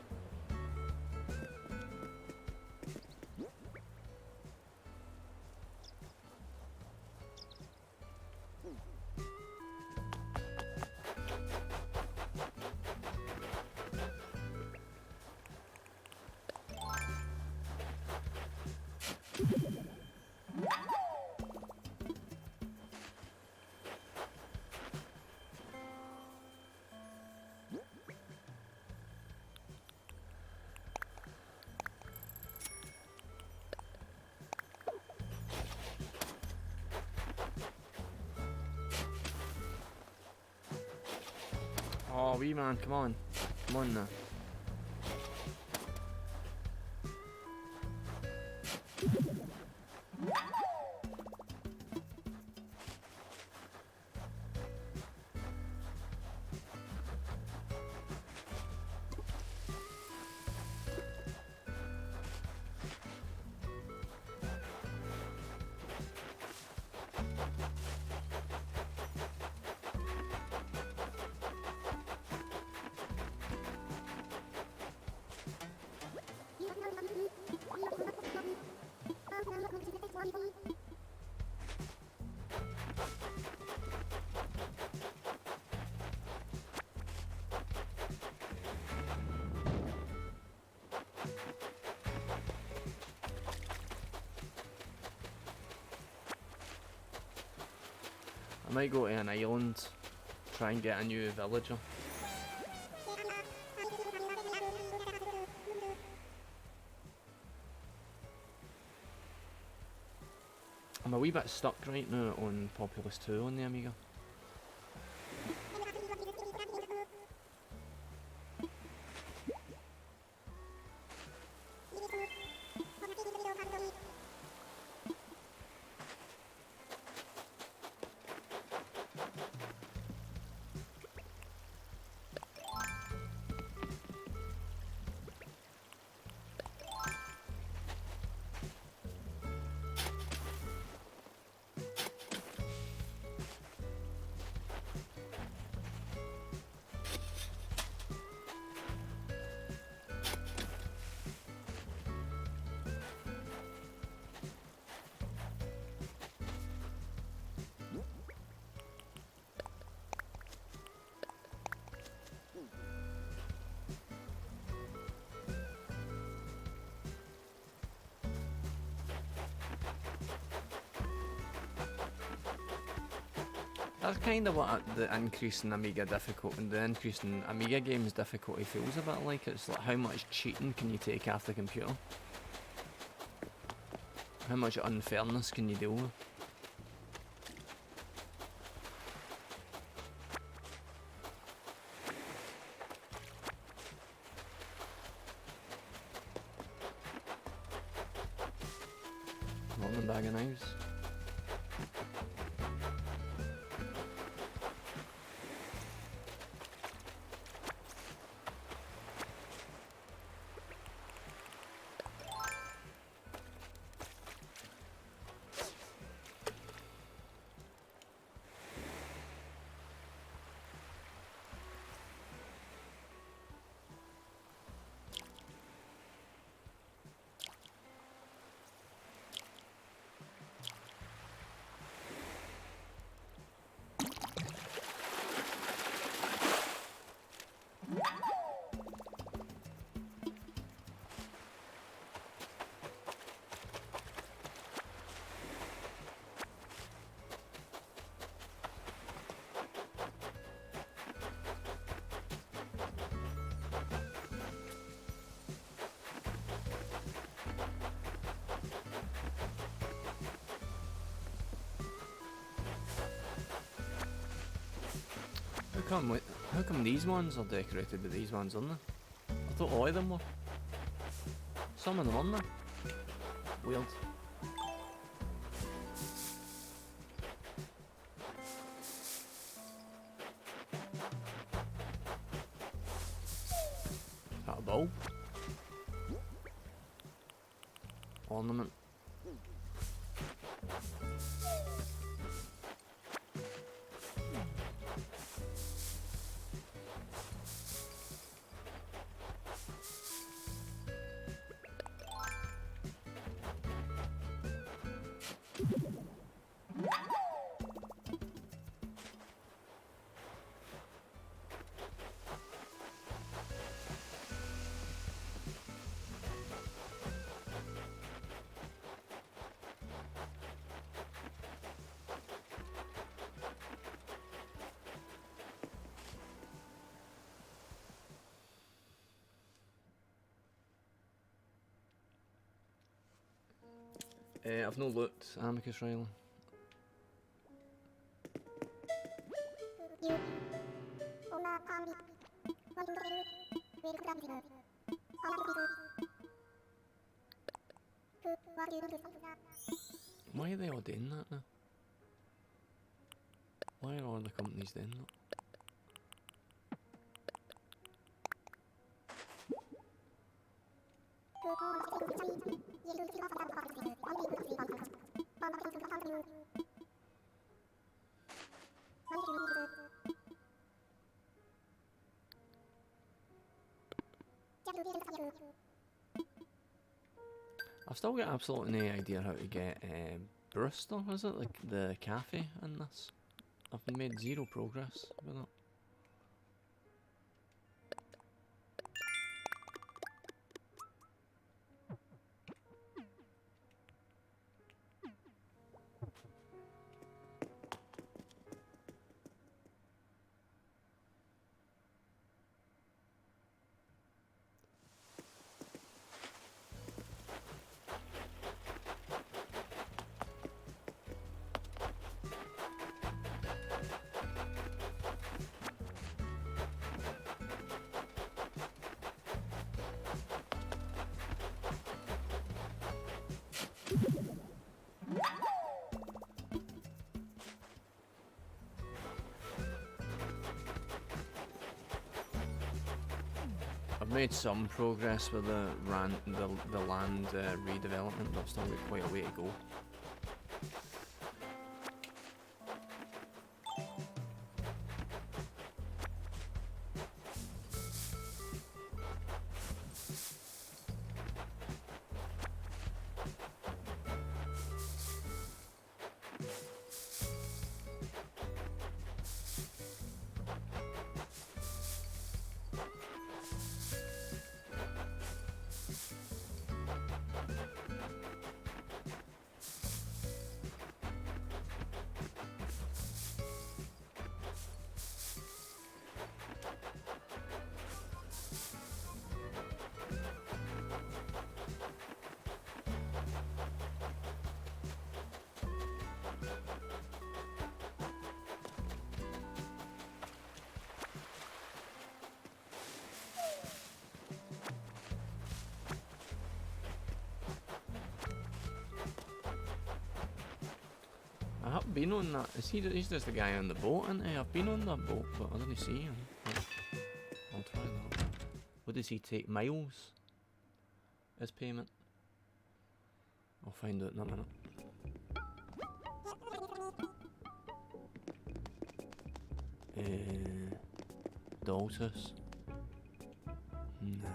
Oh, wee man, come on. Come on now. I might go to an island, try and get a new villager. I'm a wee bit stuck right now on Populous 2 on the Amiga. That's kind of what the increase in Amiga difficulty and the increase in Amiga games difficulty feels a bit like. It's like how much cheating can you take off the computer? How much unfairness can you deal with? Morning, bag of knives. How come these ones are decorated but these ones aren't? I thought all of them were. Some of them aren't there. Weird. Is that a bulb? Ornament. I've no looked, Amicus Riley. Why are they all doing that now? Why are all the companies doing that? I've still got absolutely no idea how to get Brewster, is it? Like the cafe in this. I've made zero progress with it. I've made some progress with the land redevelopment, but I've still got quite a way to go. I have been on that. He's just the guy on the boat, isn't he? I've been on that boat, but I didn't see him. I'll try that. What does he take? Miles as payment? I'll find out in a minute. Daltus? Nah.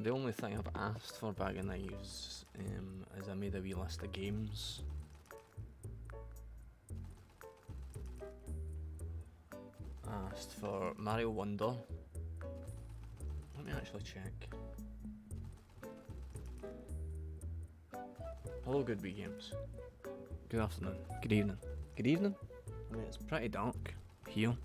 The only thing I've asked for Bag of Knives is I made a wee list of games. Asked for Mario Wonder. Let me actually check. Hello, Good Wee Games. Good afternoon. Good evening. Good evening? I mean, it's pretty dark here.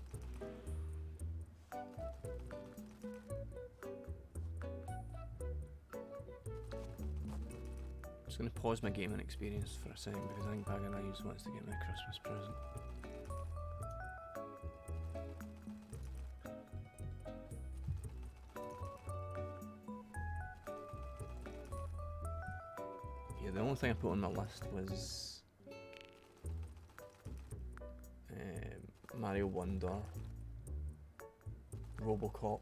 Just gonna pause my gaming experience for a second because I think Bag of Knives wants to get me a Christmas present. Yeah, the only thing I put on my list was Mario Wonder, Robocop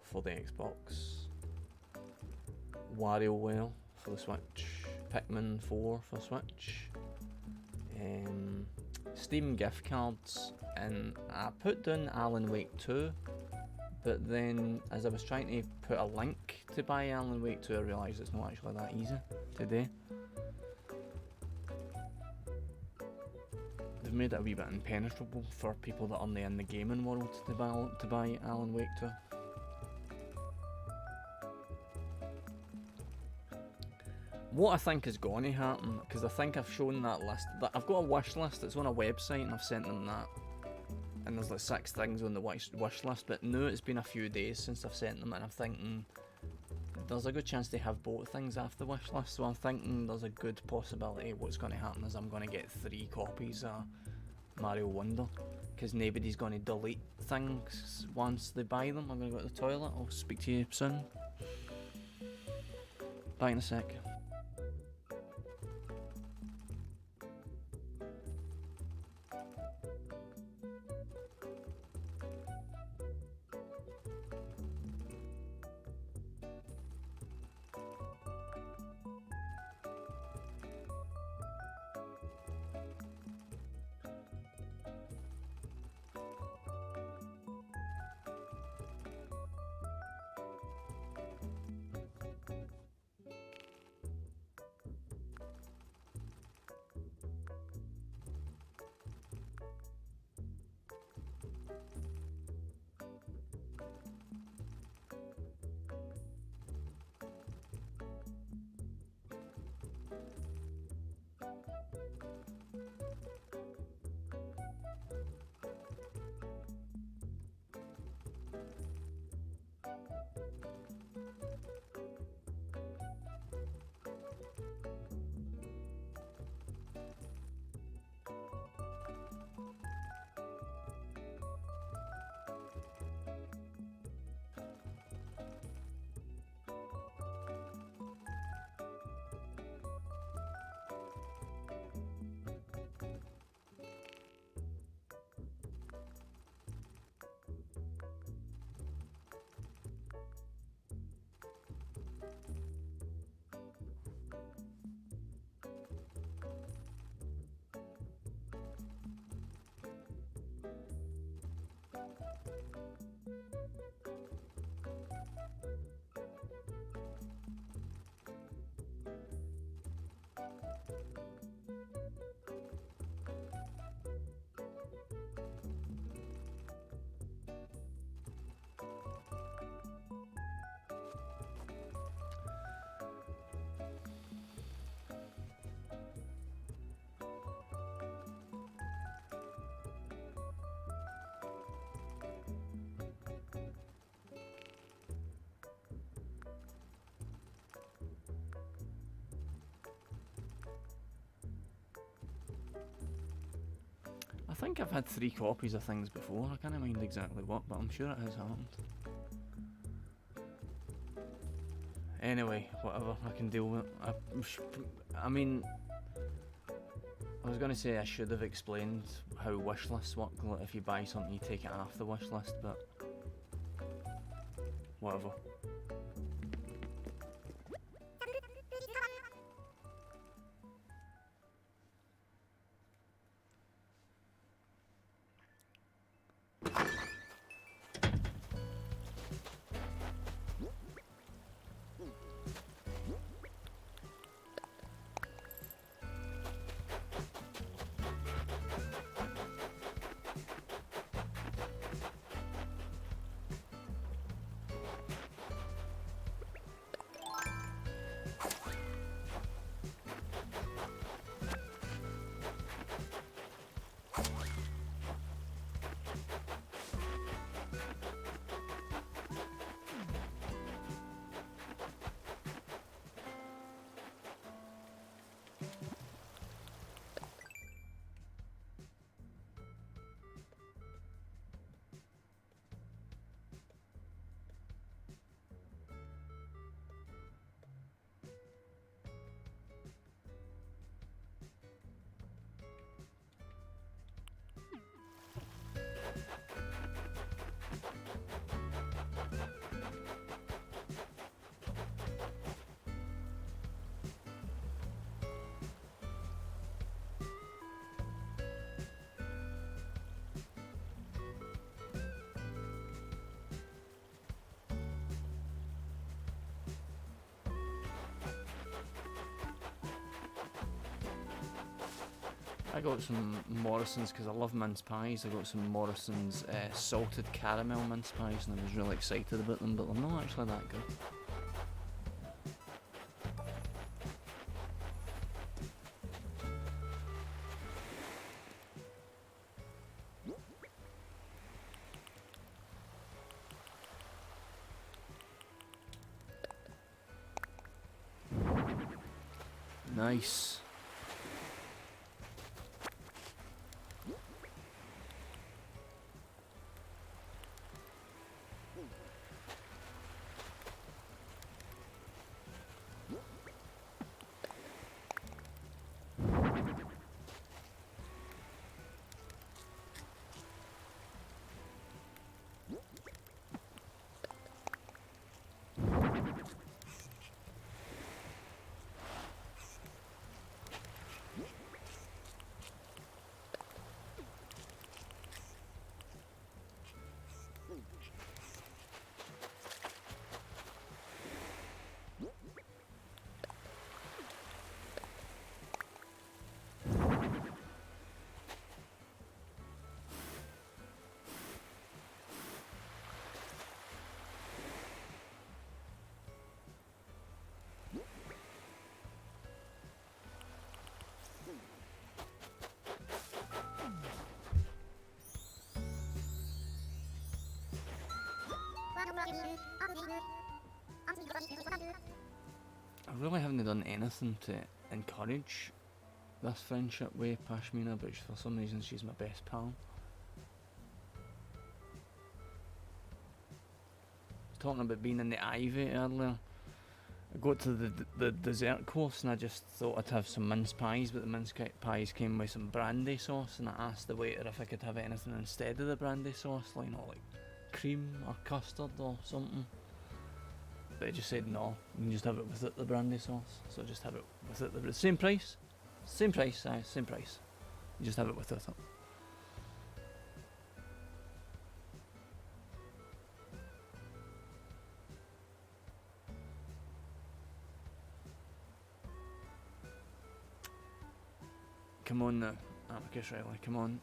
for the Xbox, WarioWare for the Switch, Pikmin 4 for Switch, Steam gift cards, and I put down Alan Wake 2, but then as I was trying to put a link to buy Alan Wake 2, I realised it's not actually that easy today. They've made it a wee bit impenetrable for people that aren't in the gaming world to buy Alan Wake 2. What I think is going to happen, because I think I've shown that list, that I've got a wish list, it's on a website and I've sent them that, and there's like 6 things on the wish list, but now it's been a few days since I've sent them and I'm thinking there's a good chance they have both things off the wish list, so I'm thinking there's a good possibility what's going to happen is I'm going to get 3 copies of Mario Wonder, because nobody's going to delete things once they buy them. I'm going to go to the toilet, I'll speak to you soon. Back in a sec. I think I've had 3 copies of things before. I can't mind exactly what, but I'm sure it has happened. Anyway, whatever, I can deal with it. I mean, I was gonna say I should have explained how wish lists work. Like if you buy something, you take it off the wish list, but whatever. I got some Morrison's because I love mince pies. I got some Morrison's salted caramel mince pies and I was really excited about them, but they're not actually that good. Nice. I really haven't done anything to encourage this friendship with Pashmina, but for some reason she's my best pal. I was talking about being in the Ivy earlier. I got to the dessert course and I just thought I'd have some mince pies, but the mince pies came with some brandy sauce, and I asked the waiter if I could have anything instead of the brandy sauce, like, you know, like cream or custard or something. But he just said no, you can just have it without the brandy sauce. So just have it without the same price. Same price, aye, same price. You just have it without it. Come on now, Amicus Riley, come on.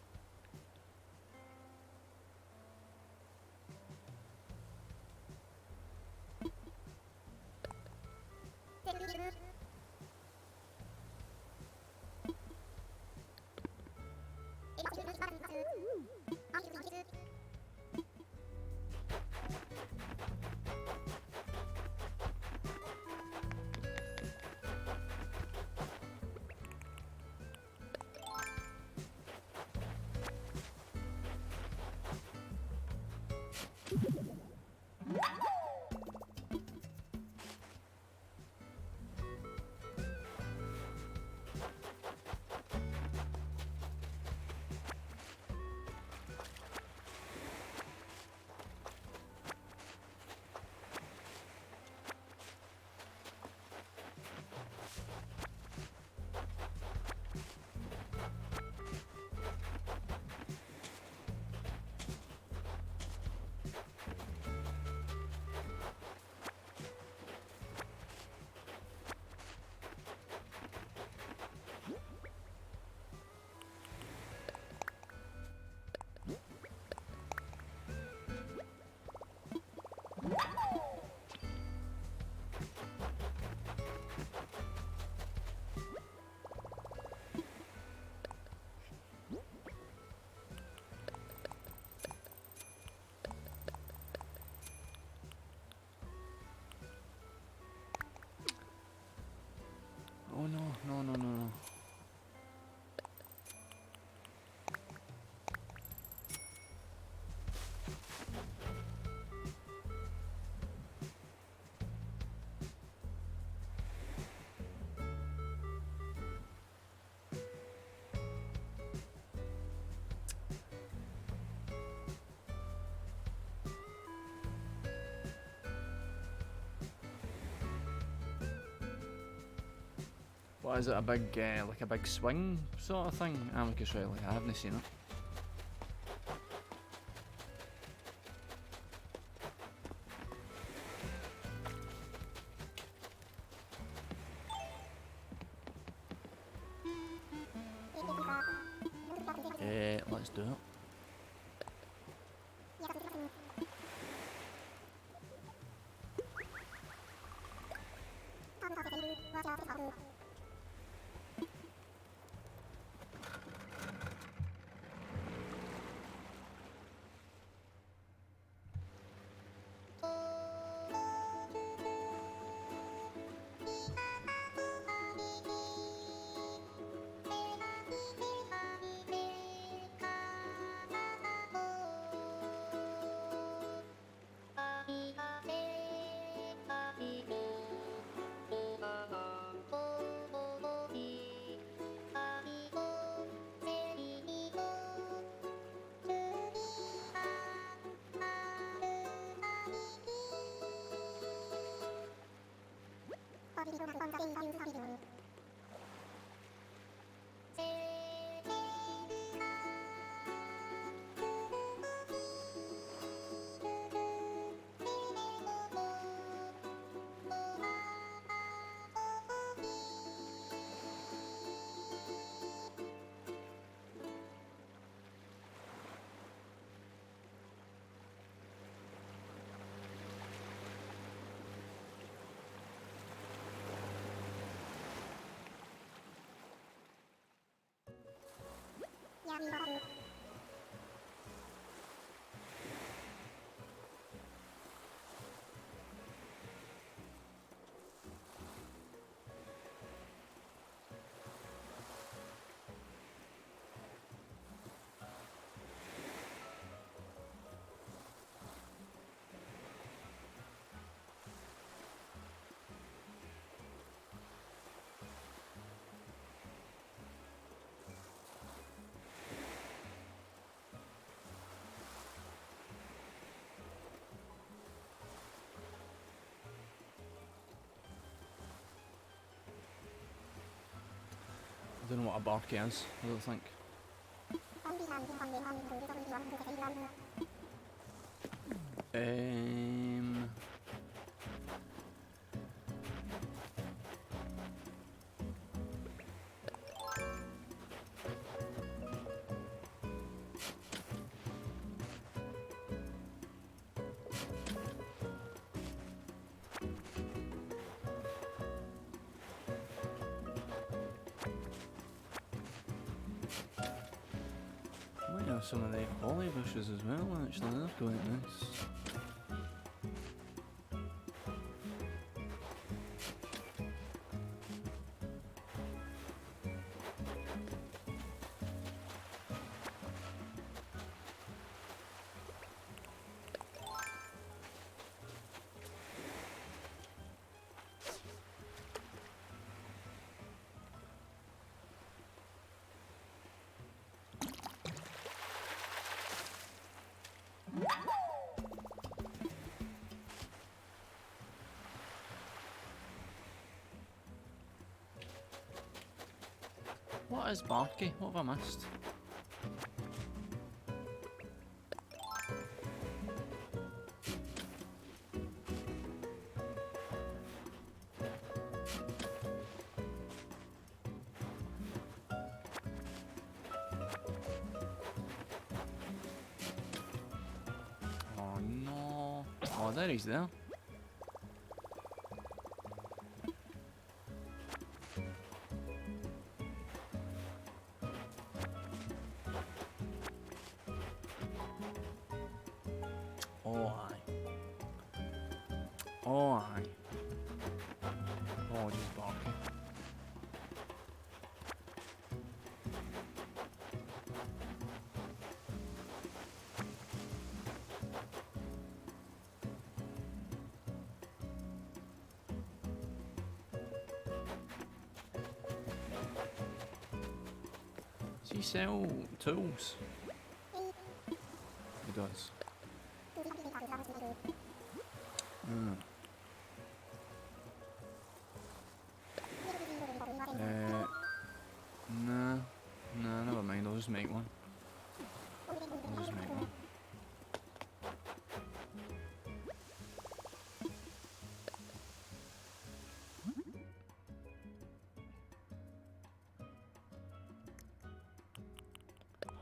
What is it? A big like a big swing sort of thing? Amicus Riley. I haven't seen it. Let's do it. I don't know what a barky is, I don't think. Um, might have some of the holly bushes as well, actually, they're quite nice. What is barky? What have I missed? Oh no. Oh, there he's there. Oh aye. Oh aye. Oh, just barky. Does he sell tools? He does.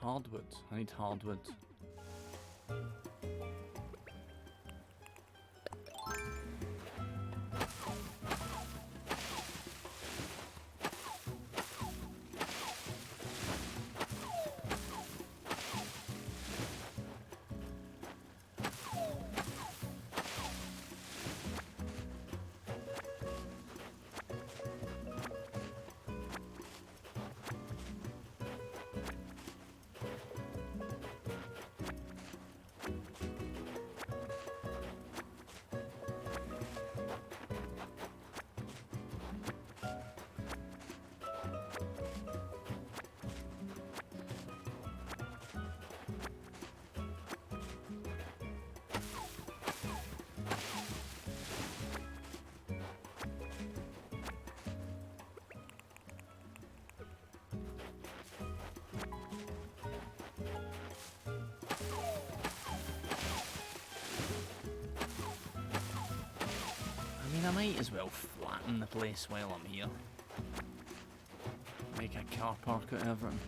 Hardwood. I need hardwood. I might as well flatten the place while I'm here. Make a car park out of everything.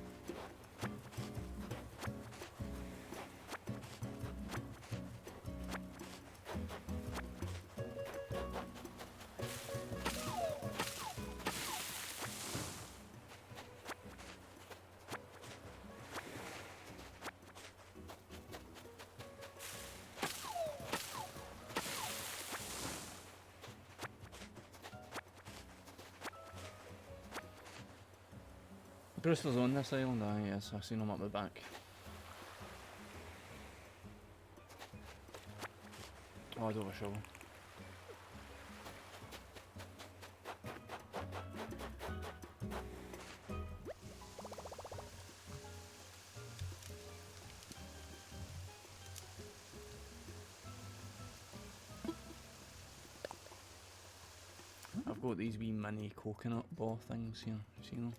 Bristol's on this island, yes, I've seen him up the back. Oh, I don't have a shovel. I've got these wee mini coconut ball things here, you see them?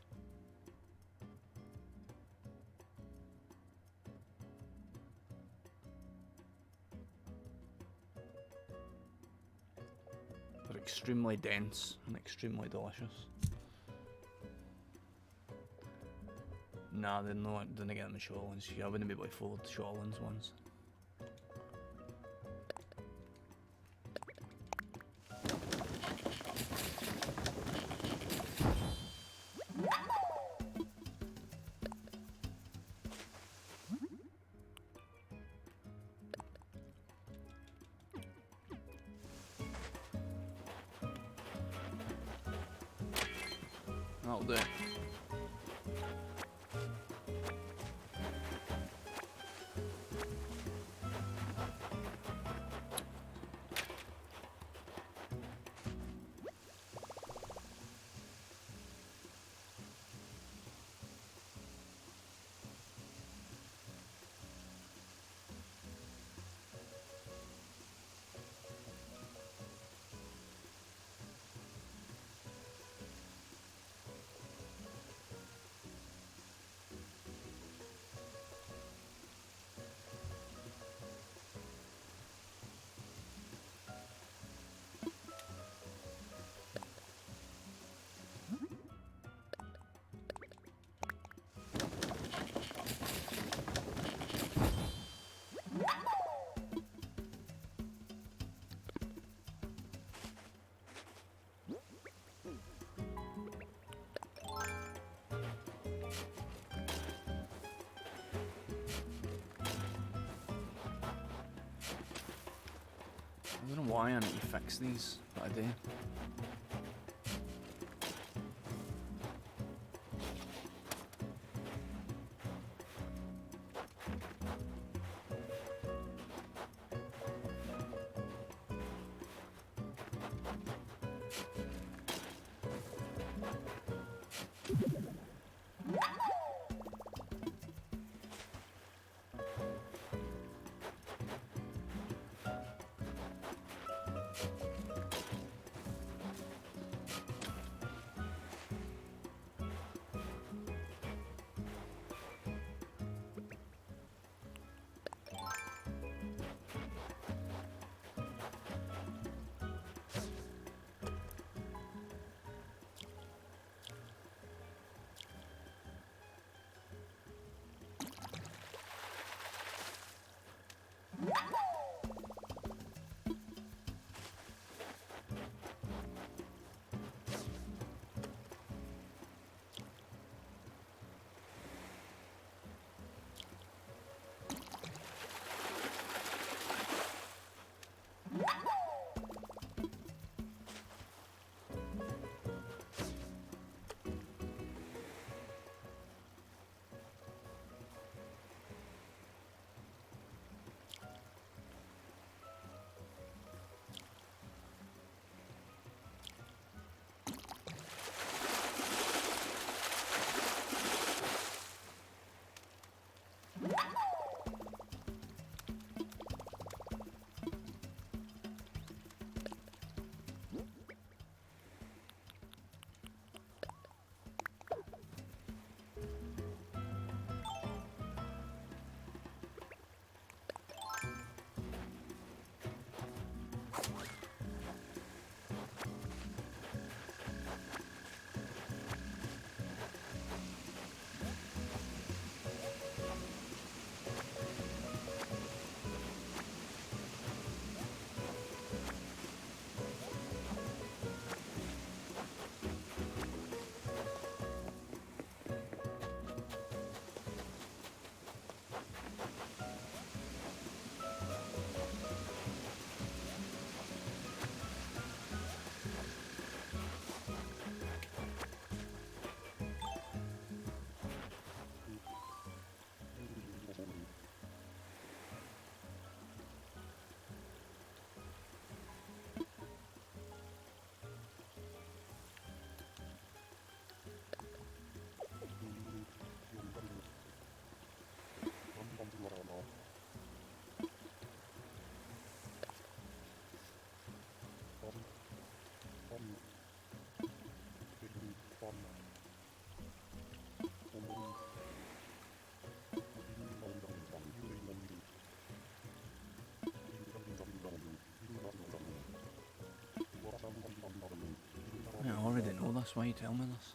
Extremely dense and extremely delicious. Nah, they're not. Didn't get them in Shawlands. I wouldn't be able to afford Shawlands ones. That'll do it. I don't know why I need to fix these, but I do. this? Why you tell me this?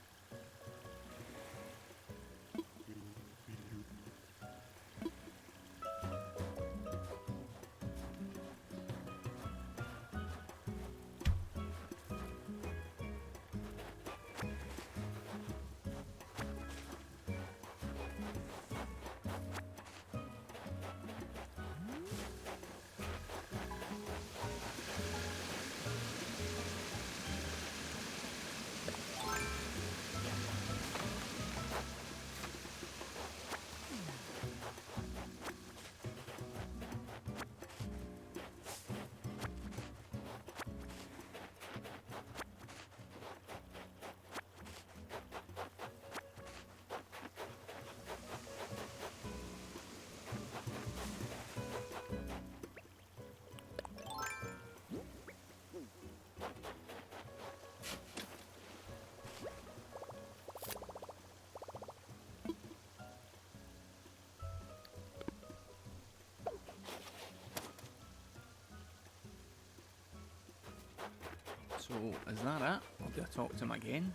So, is that it? Or do I talk to him again?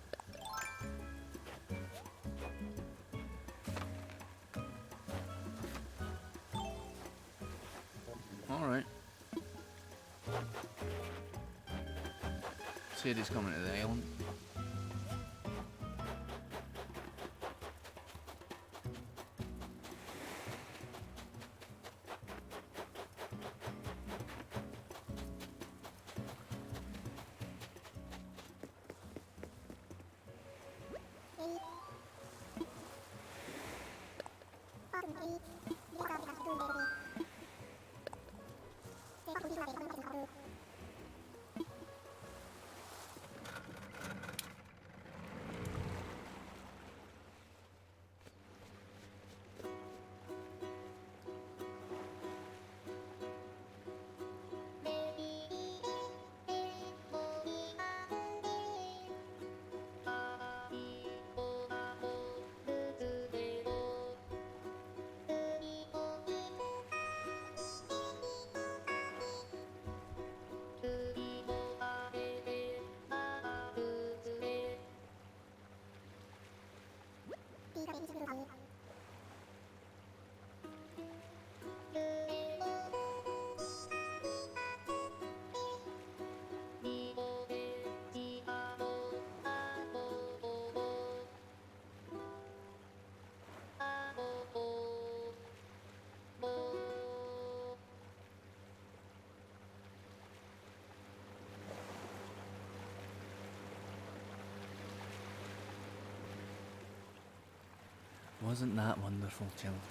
Alright. Said he's coming to the island. Wasn't that wonderful, children?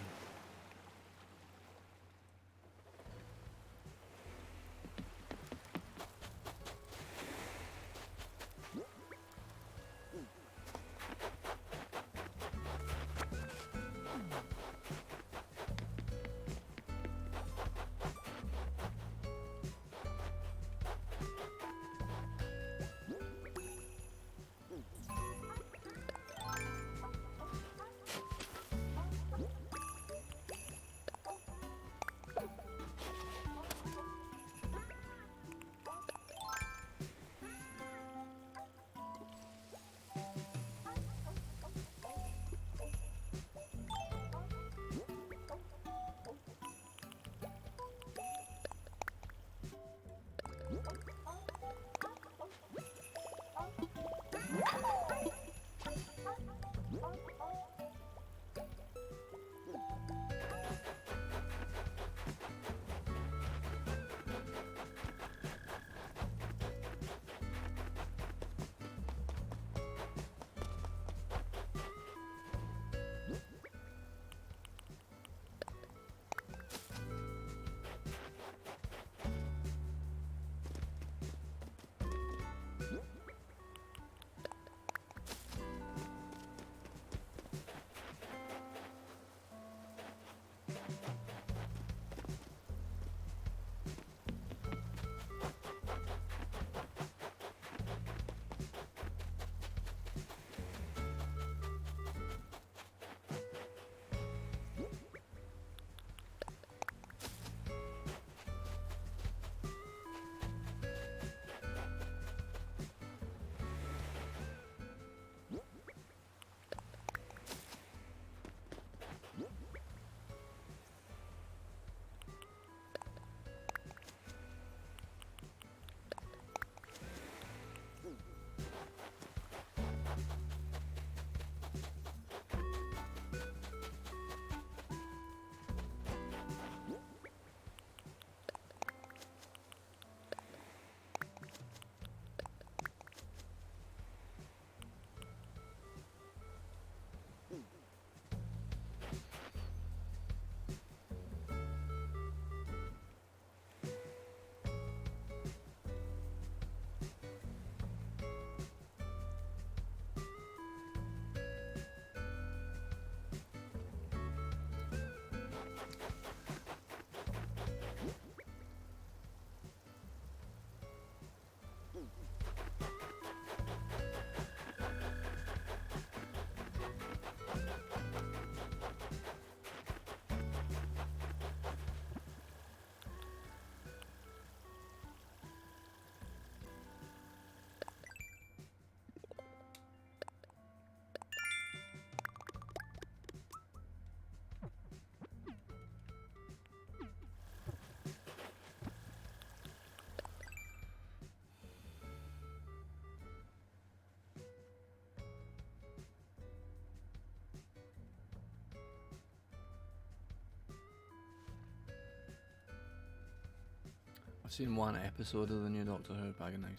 I've seen one episode of the new Doctor Who, bag of nice.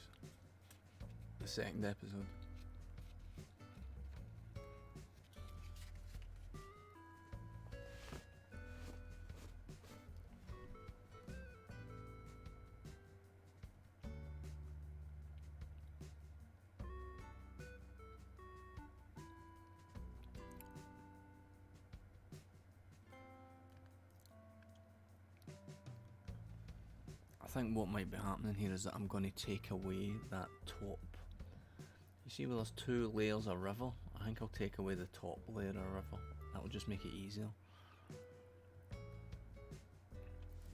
The second episode. I think what might be happening here is that I'm going to take away that top. You see where there's two layers of river? I think I'll take away the top layer of river. That will just make it easier.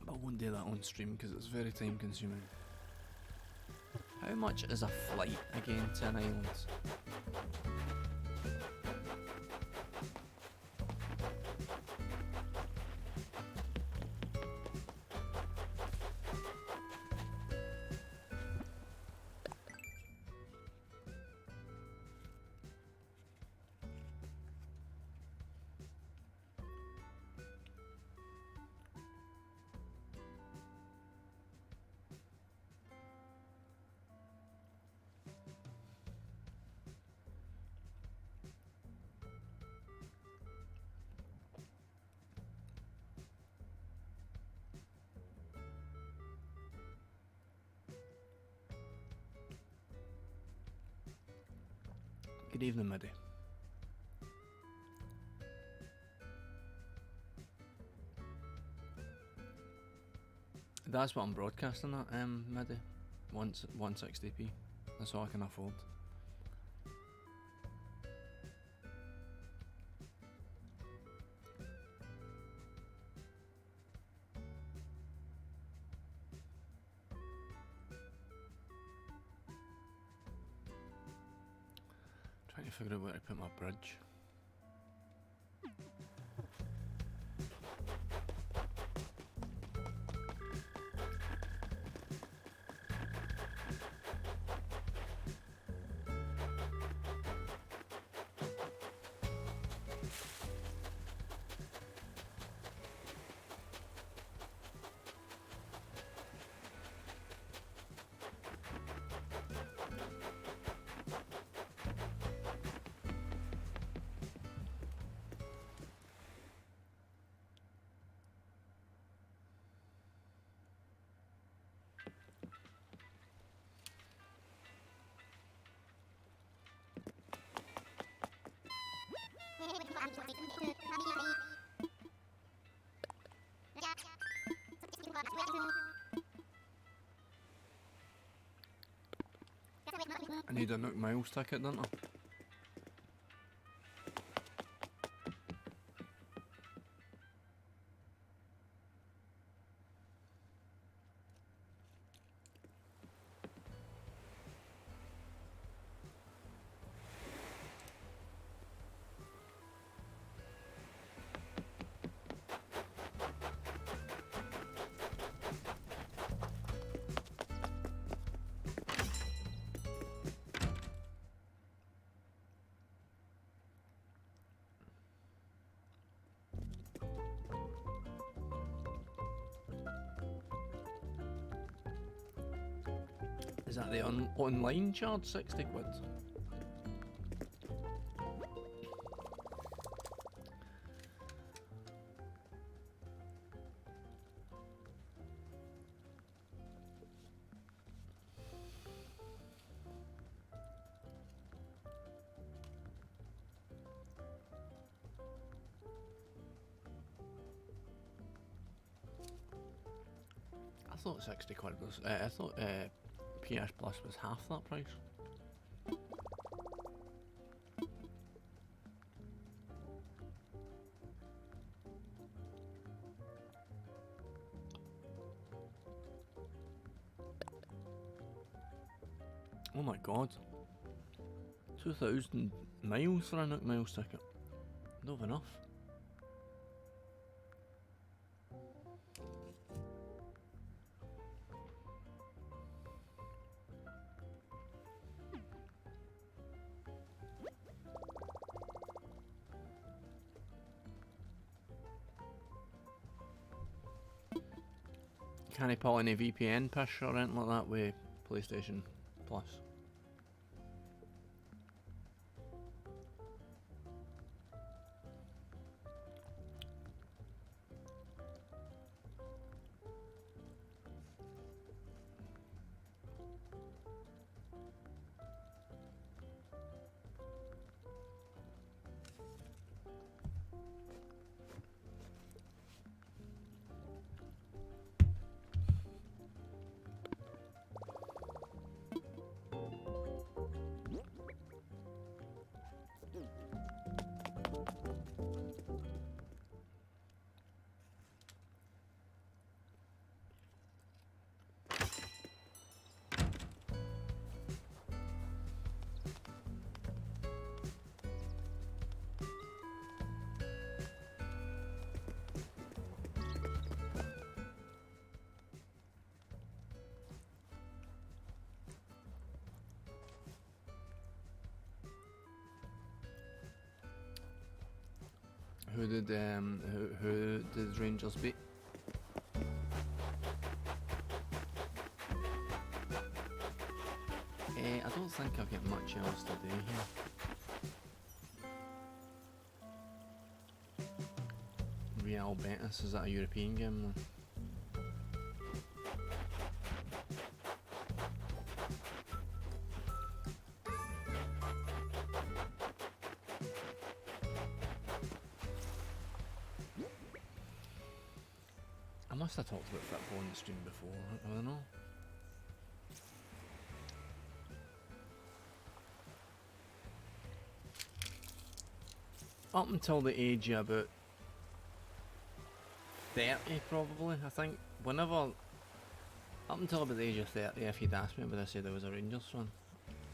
But I won't do that on stream because it's very time consuming. How much is a flight again to an island? Good evening, Middy. That's what I'm broadcasting at, Middy. 160p. That's all I can afford. Trying to figure out where to put my bridge. I need a Nook Miles ticket, don't I? Is that the online charge? 60 quid? I thought 60 quid was. I thought PS Plus was half that price. Oh my god. 2,000 miles for a Nook Miles ticket. Not enough. Can I pull any VPN push or anything like that with PlayStation Plus? Who did Rangers beat? I don't think I'll get much else to do here. Real Betis, is that a European game then? I must have talked about football on the stream before, I don't know. Up until the age of about 30 probably, I think. Up until about the age of 30, if you'd asked me, would I say I was a Rangers fan?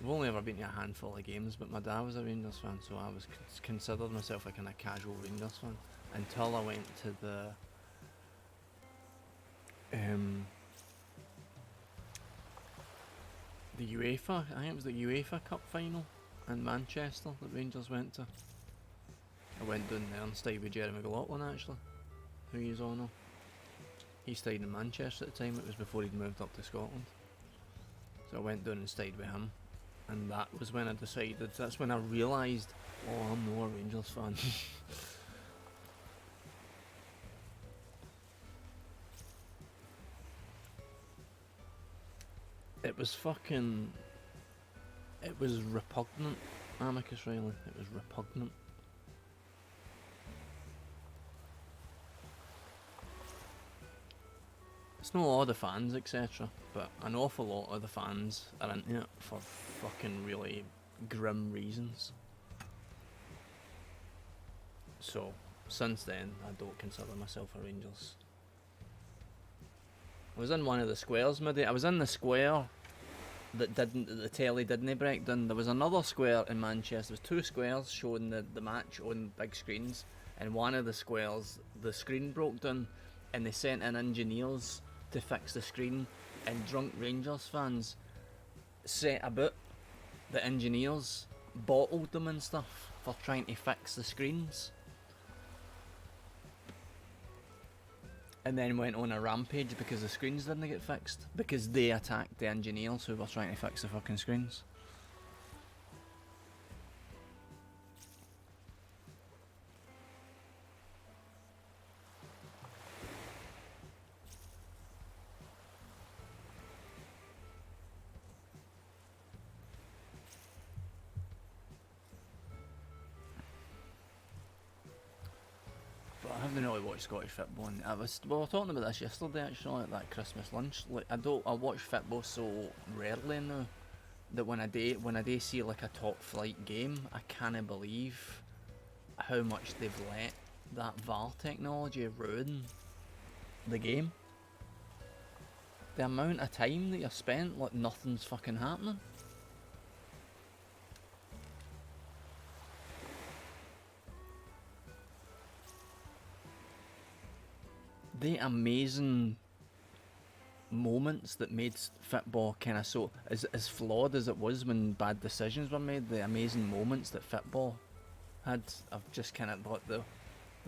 I've only ever been to a handful of games, but my dad was a Rangers fan, so I was considered myself a kind of casual Rangers fan until I went to the UEFA, I think it was the UEFA Cup final in Manchester that Rangers went to. I went down there and stayed with Jerry McLaughlin actually, who you all know. He stayed in Manchester at the time, it was before he'd moved up to Scotland. So I went down and stayed with him, and that was when I decided, that's when I realised, oh, I'm not a Rangers fan. It was repugnant, Amicus Riley, it was repugnant. It's not all the fans, etc., but an awful lot of the fans are into it for fucking really grim reasons. So, since then, I don't consider myself a Rangers. I was in one of the squares, midday. I was in the square that the telly didn't break down. There was another square in Manchester. There was two squares showing the match on big screens, and one of the squares, the screen broke down, and they sent in engineers to fix the screen, and drunk Rangers fans set about the engineers, bottled them and stuff for trying to fix the screens, and then went on a rampage because the screens didn't get fixed, because they attacked the engineers who were trying to fix the fucking screens. haven't really watched Scottish football. And we were talking about this yesterday actually at that Christmas lunch. Like I watch football so rarely now that when I do see like a top flight game, I can't believe how much they've let that VAR technology ruin the game. The amount of time that you're spent like nothing's fucking happening. The amazing moments that made football kind of so as flawed as it was when bad decisions were made, the amazing moments that football had, I've just kind of thought the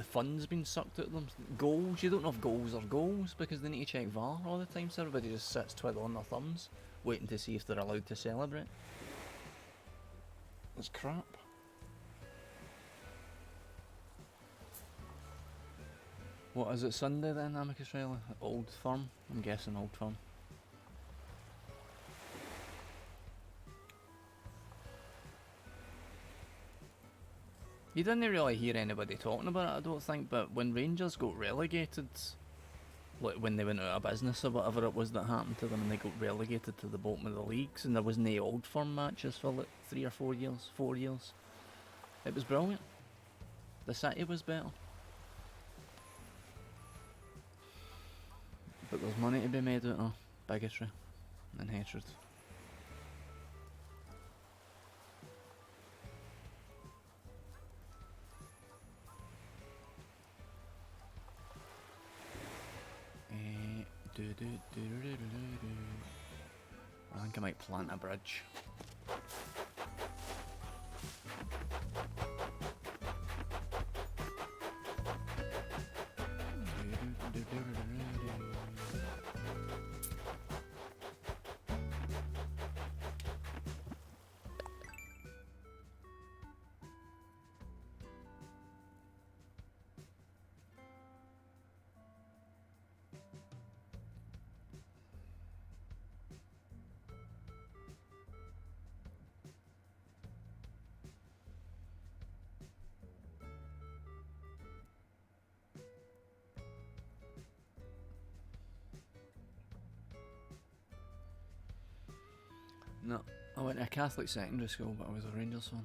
fun's been sucked out of them. Goals, you don't know if goals are goals because they need to check VAR all the time, so everybody just sits twiddling their thumbs waiting to see if they're allowed to celebrate. It's crap. What is it, Sunday then, Amicus Riley? Old Firm? I'm guessing Old Firm. You didn't really hear anybody talking about it, I don't think, but when Rangers got relegated, like when they went out of business or whatever it was that happened to them and they got relegated to the bottom of the leagues and there was no Old Firm matches for like 3 or 4 years, 4 years. It was brilliant. The city was better. But there's money to be made out of bigotry and hatred. I think I might plant a bridge. No, I went to a Catholic secondary school, but I was a Rangers fan.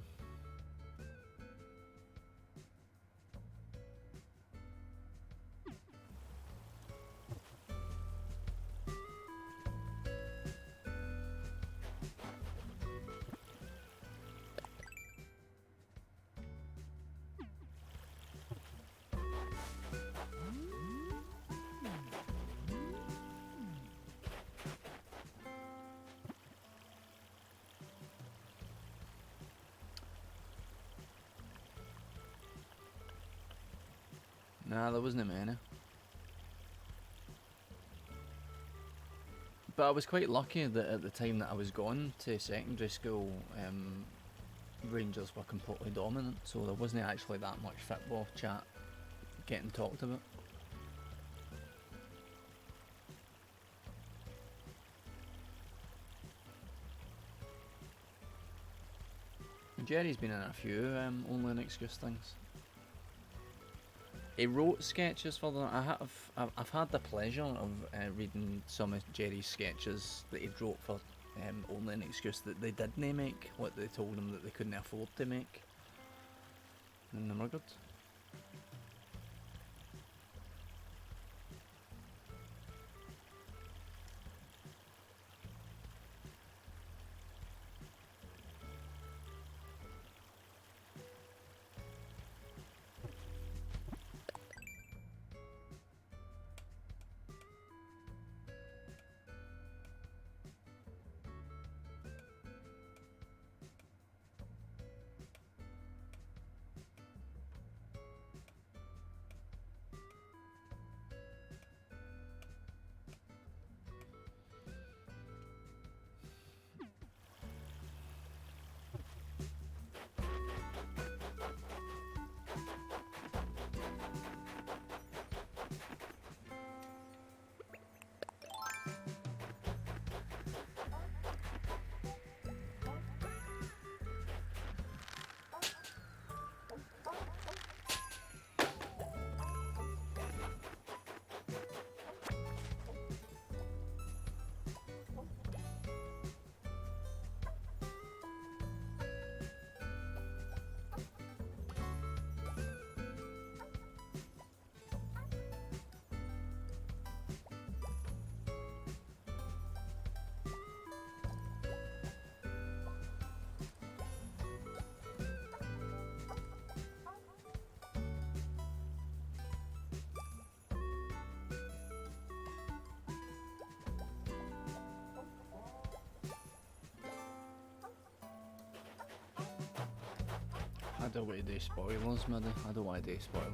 Nah, there wasn't many. But I was quite lucky that at the time that I was going to secondary school, Rangers were completely dominant, so there wasn't actually that much football chat getting talked about. Jerry's been in a few Only an Excuse things. He wrote sketches for them. I've had the pleasure of reading some of Jerry's sketches that he wrote for Only an Excuse that they didn't make, what they told him that they couldn't afford to make. And they were good. I don't want to do spoilers, maybe. I don't want to do spoilers.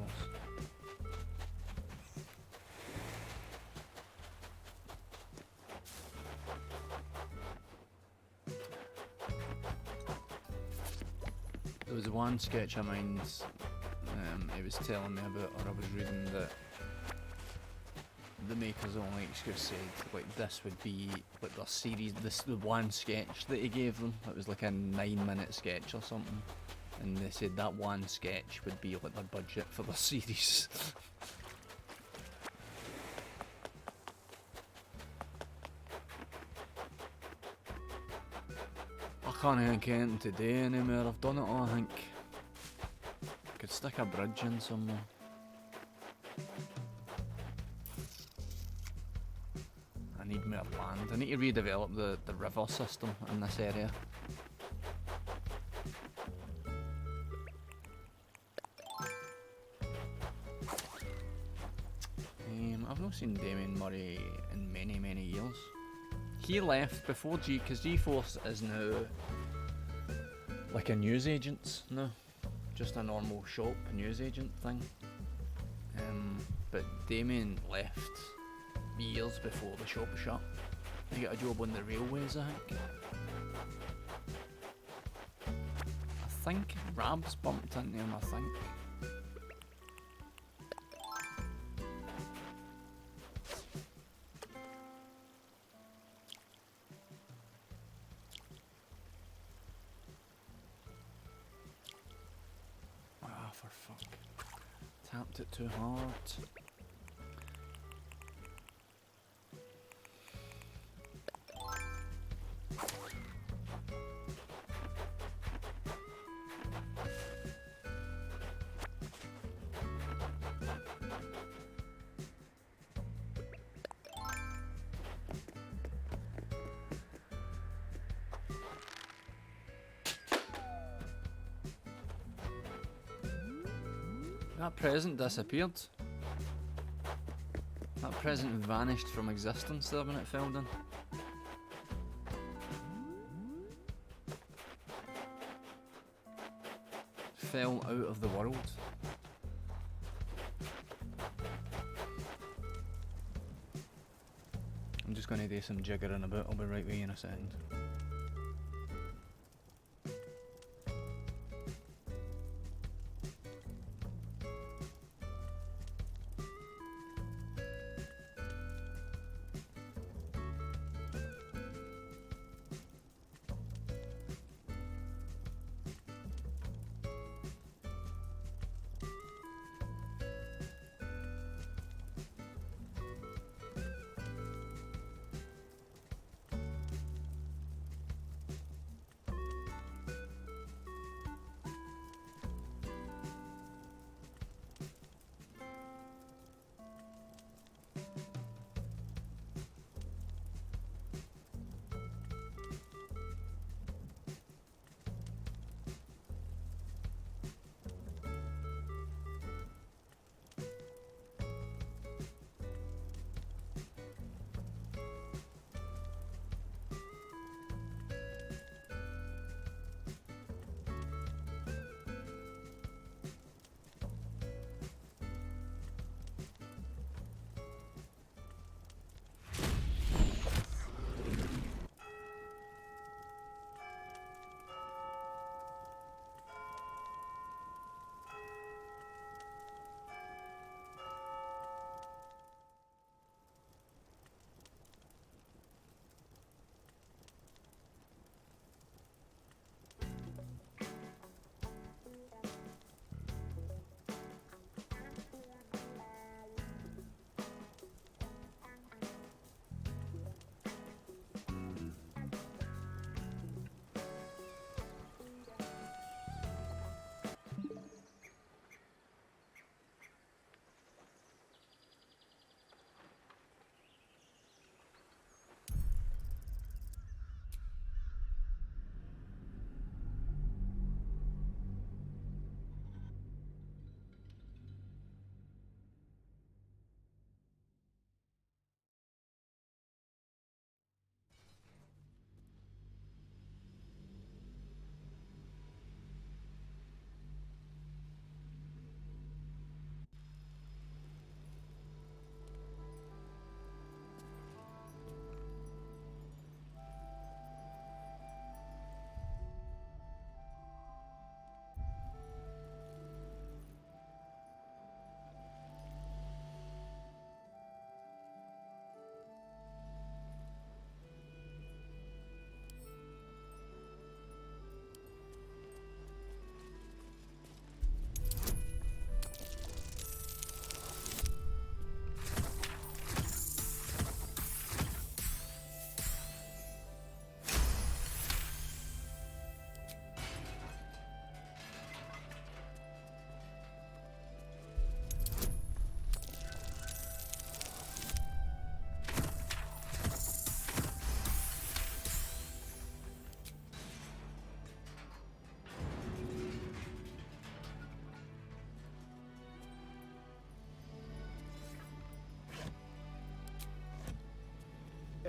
There was one sketch of mine, it was telling me about, or I was reading that the makers of Like Excuse said, like, this would be like the series, the one sketch that he gave them. It was like a 9-minute sketch or something, and they said that one sketch would be like the budget for the series. I can't think of anything today anymore. I've done it all, I think. Could stick a bridge in somewhere. I need more land. I need to redevelop the river system in this area. I've not seen Damien Murray in many, many years. He left before because GeForce is now like a newsagent now. Just a normal shop newsagent thing. But Damien left years before the shop shut. He got a job on the railways, I think. Rabs bumped into him, I think. Ah, for fuck. Tapped it too hard. That present disappeared. That present vanished from existence there when it fell down. Fell out of the world. I'm just gonna do some jiggering about. I'll be right with you in a second.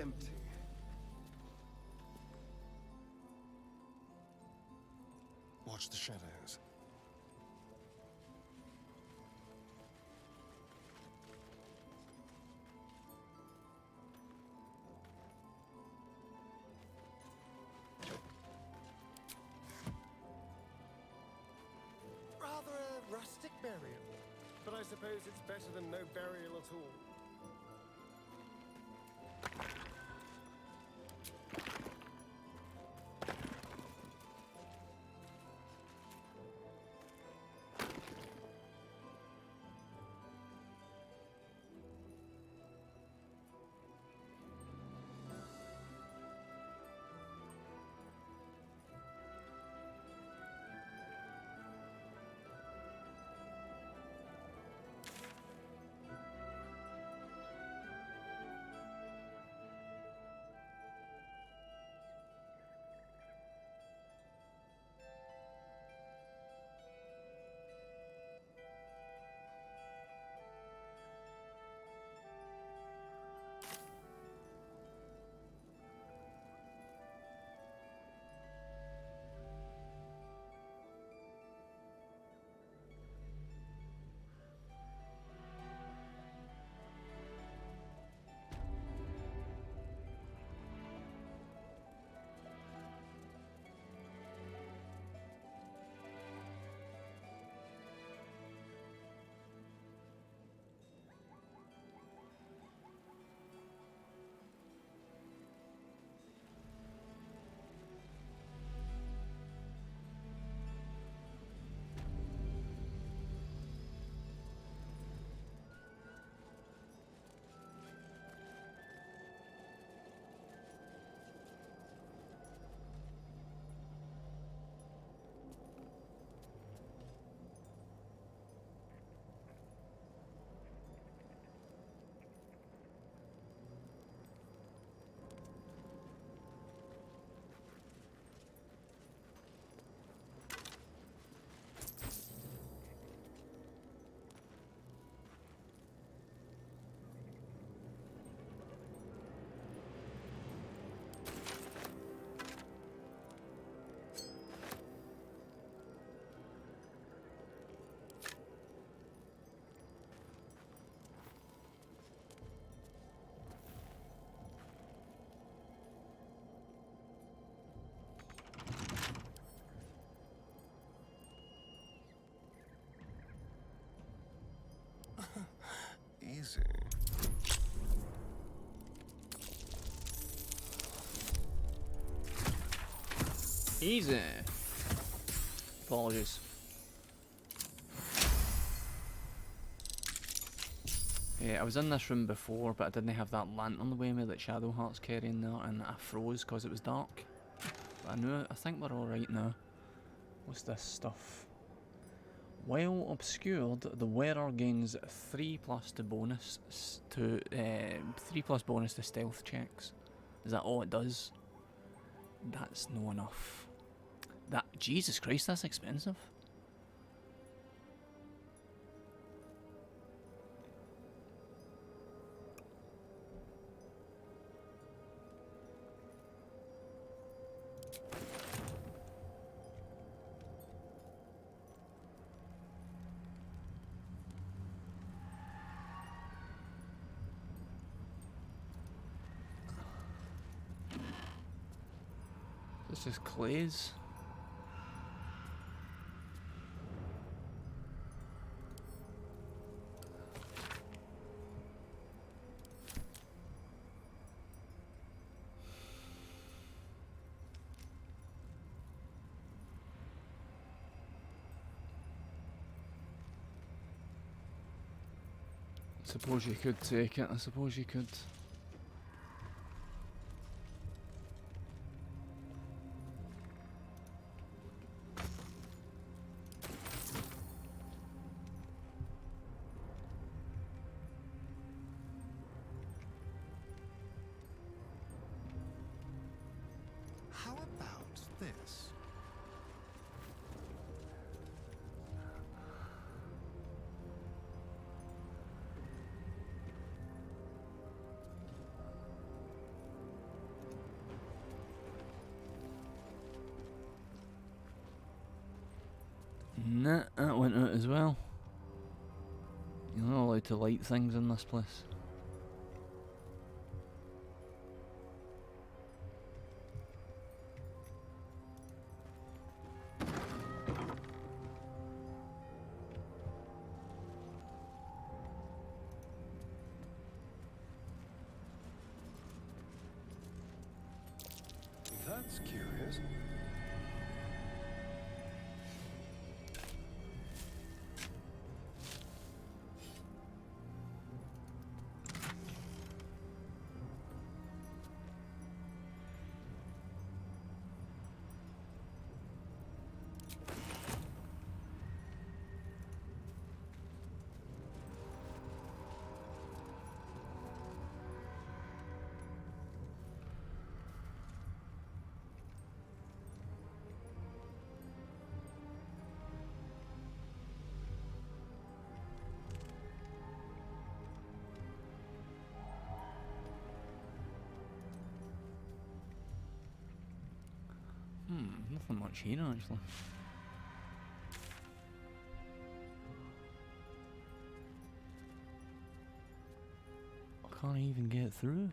empty. Watch the shadows. Rather a rustic burial, but I suppose it's better than no burial at all. Easy. Easy. Apologies. Yeah, I was in this room before, but I didn't have that lantern with me that Shadowheart's carrying there, and I froze because it was dark. But I think we're alright now. What's this stuff? While obscured, the wearer gains 3+ to bonus to 3+ bonus to stealth checks. Is that all it does? That's no enough. That Jesus Christ, that's expensive. This is Clay's. Suppose you could take it, I suppose you could. How about this? Nah, that went out as well. You're not allowed to light things in this place. That's curious. Nothing much here actually. I can't even get through.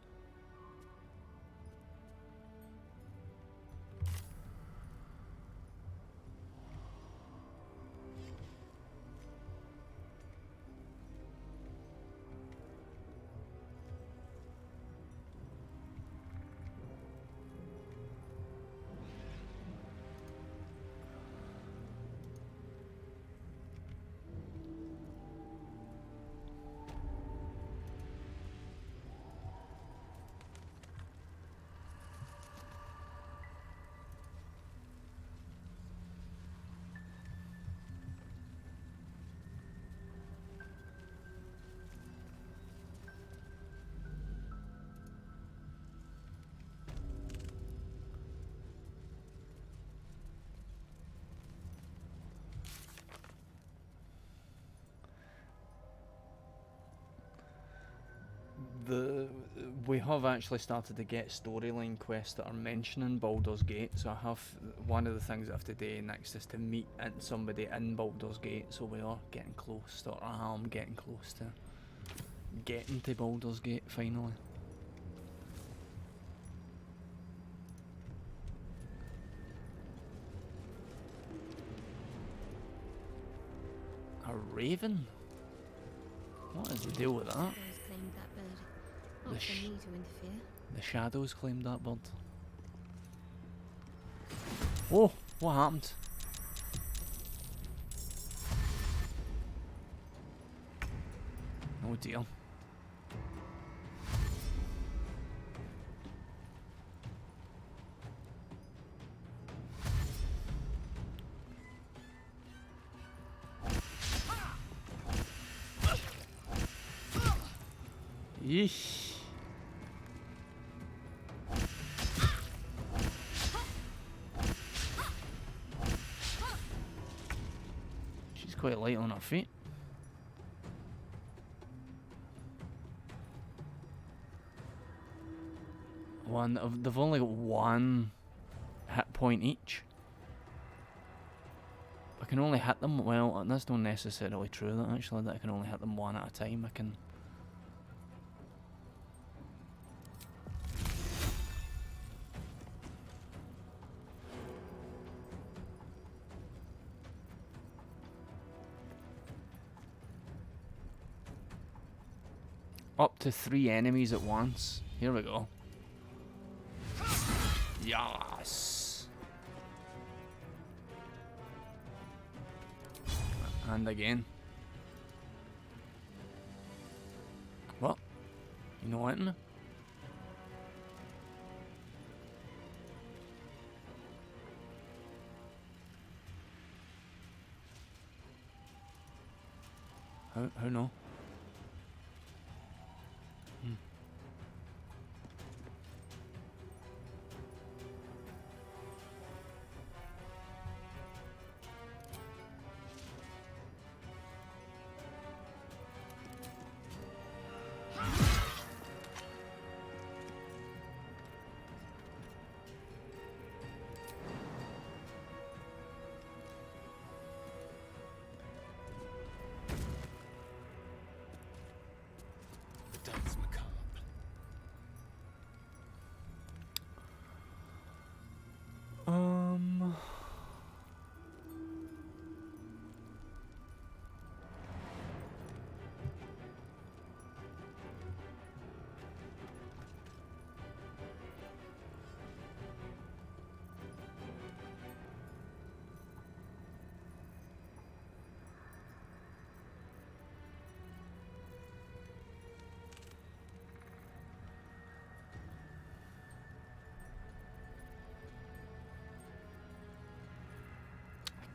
We have actually started to get storyline quests that are mentioning Baldur's Gate, so I have one of the things I have to do next is to meet somebody in Baldur's Gate, so we are getting close, or I am getting close to getting to Baldur's Gate finally. A raven? What is the deal with that? Claimed that bird. The Not for me to interfere. The shadows claimed that bird. Oh, what happened? Oh dear. Yeesh. She's quite light on her feet. They've only got one hit point each. I can only hit them, well, that's not necessarily true that actually, that I can only hit them one at a time. I can... Up to 3 enemies at once. Here we go. Yes. And again. What? You know what? How no?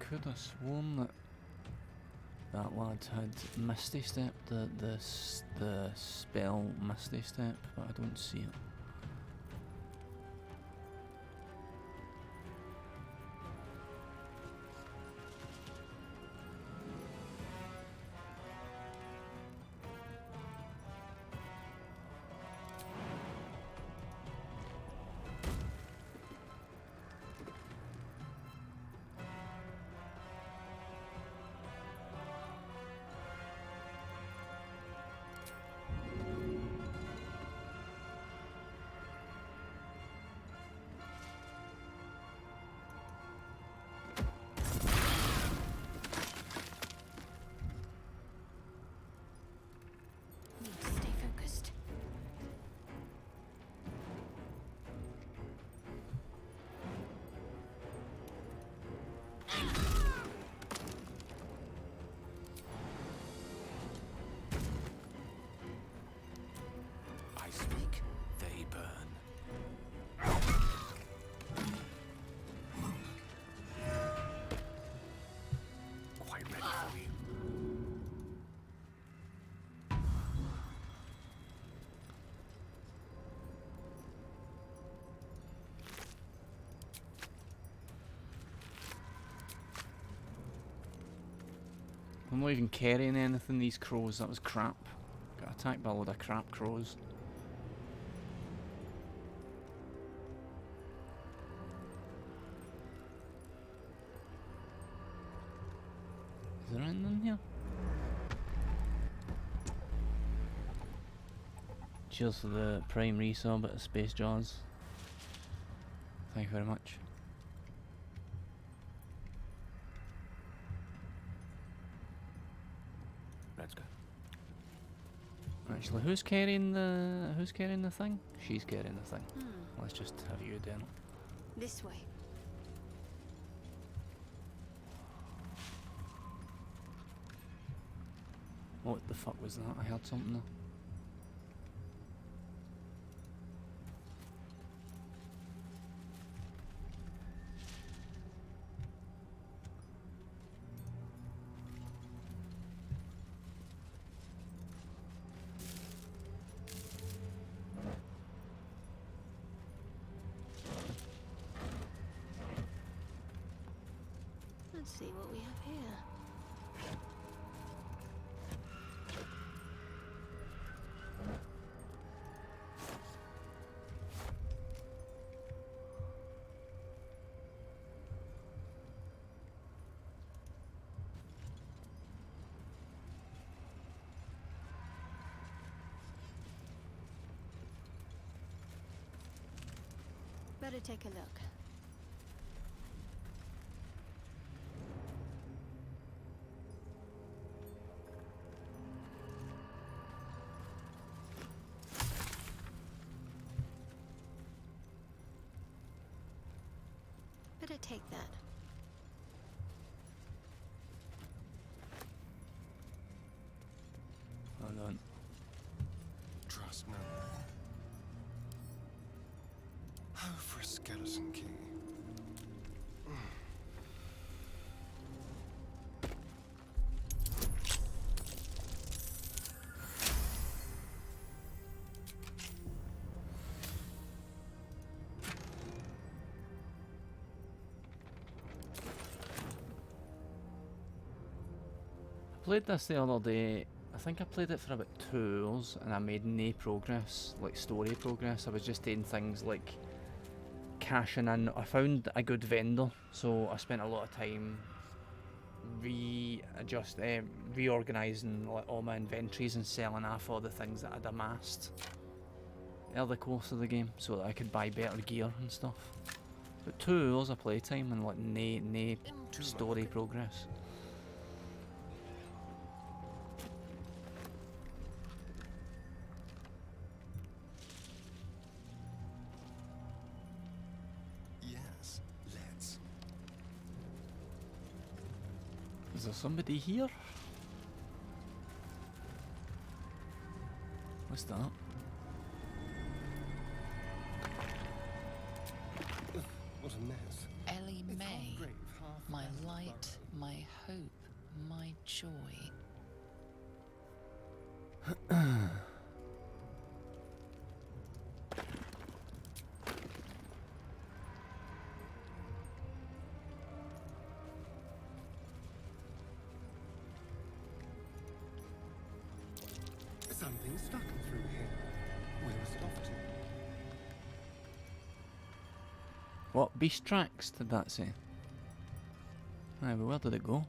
could have sworn that that lad had Misty Step, the spell Misty Step, but I don't see it. Need to stay focused. I speak, they burn. Quite ready for you. I'm not even carrying anything, these crows, that was crap. Got attacked by a load of crap crows. Is there anything in here? Cheers for the prime resub at Space Jaws. Thank you very much. Let's go. Actually, who's carrying the thing? She's carrying the thing. Let's just have you doing it. This way. What the fuck was that? I heard something there. Let's see what we have here. Better take a look. Better take that. Hold on. Trust no one. Oh, for a skeleton key. I played this the other day. I think I played it for about 2 hours and I made no progress, like story progress. I was just doing things like cashing in. I found a good vendor, so I spent a lot of time reorganising like all my inventories and selling off all the things that I'd amassed over the course of the game, so that I could buy better gear and stuff. But 2 hours of playtime and like no story progress. Yes, let's. Is there somebody here? What's that? What a mess. Ellie It's May, half grave, half my half light Something stuck through here. Where was it off to? What? Beast tracks, did that say? Aye, but where did it go?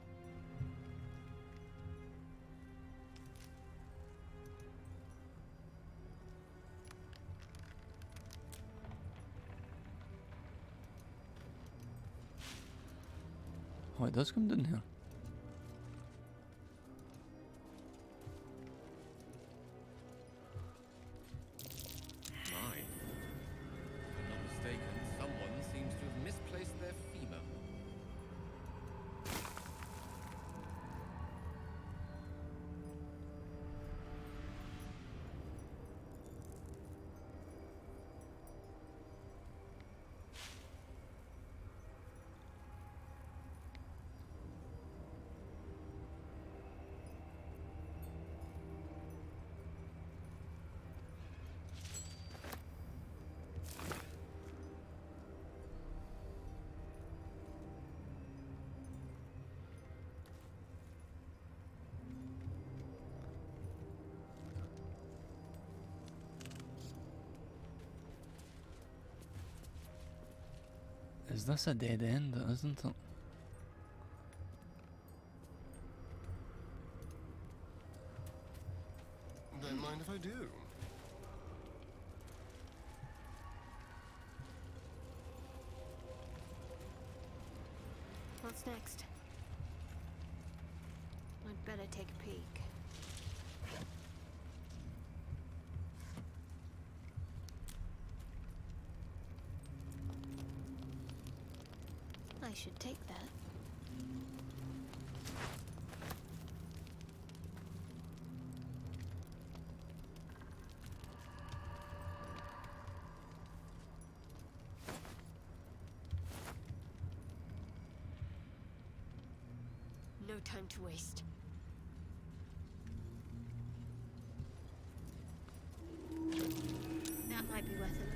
Oh, it does come down here. Mine. If I'm not mistaken, someone seems to have misplaced their femur. Is this a dead end, isn't it? Don't mind if I do. What's next? I'd better take a peek. I should take that. No time to waste. That might be worth a look.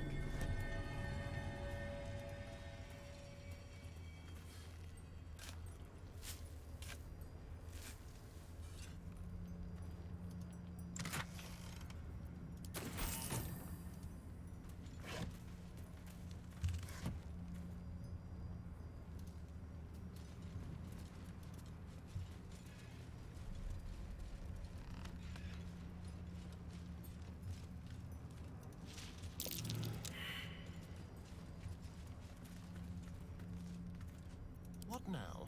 What now?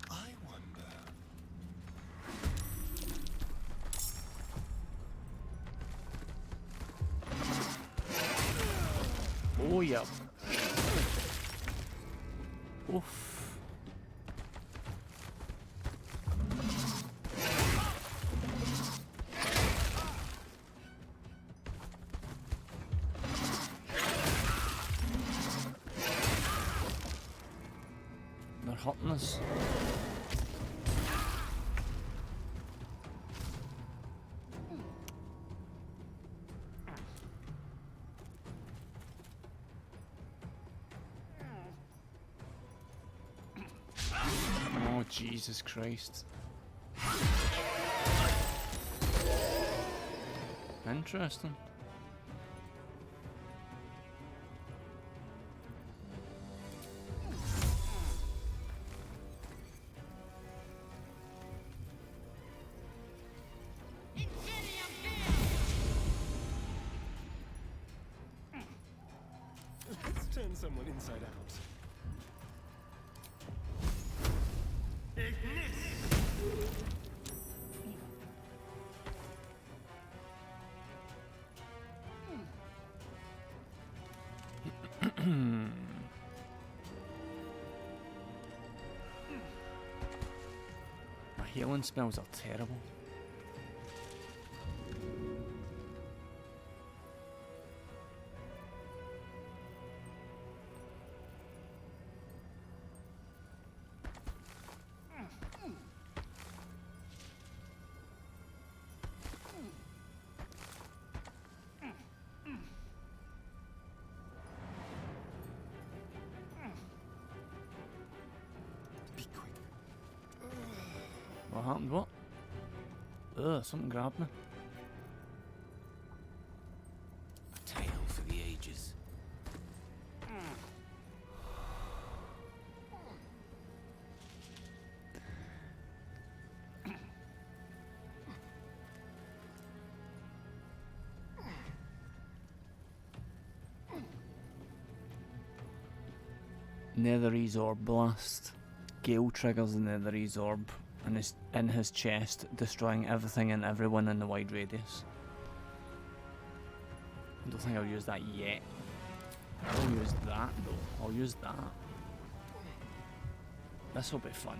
I wonder. Oh, yeah. Oof. They're hurting us. Oh, Jesus Christ. Interesting. Let's turn someone inside out. My healing spells are terrible. Be quick. What happened? What? Ugh, something grabbed me. A tale for the ages. Netherese Orb Blast. Gale triggers the Netherese Orb and is in his chest, destroying everything and everyone in the wide radius. I don't think I'll use that yet. I'll use that though. I'll use that. This will be fun.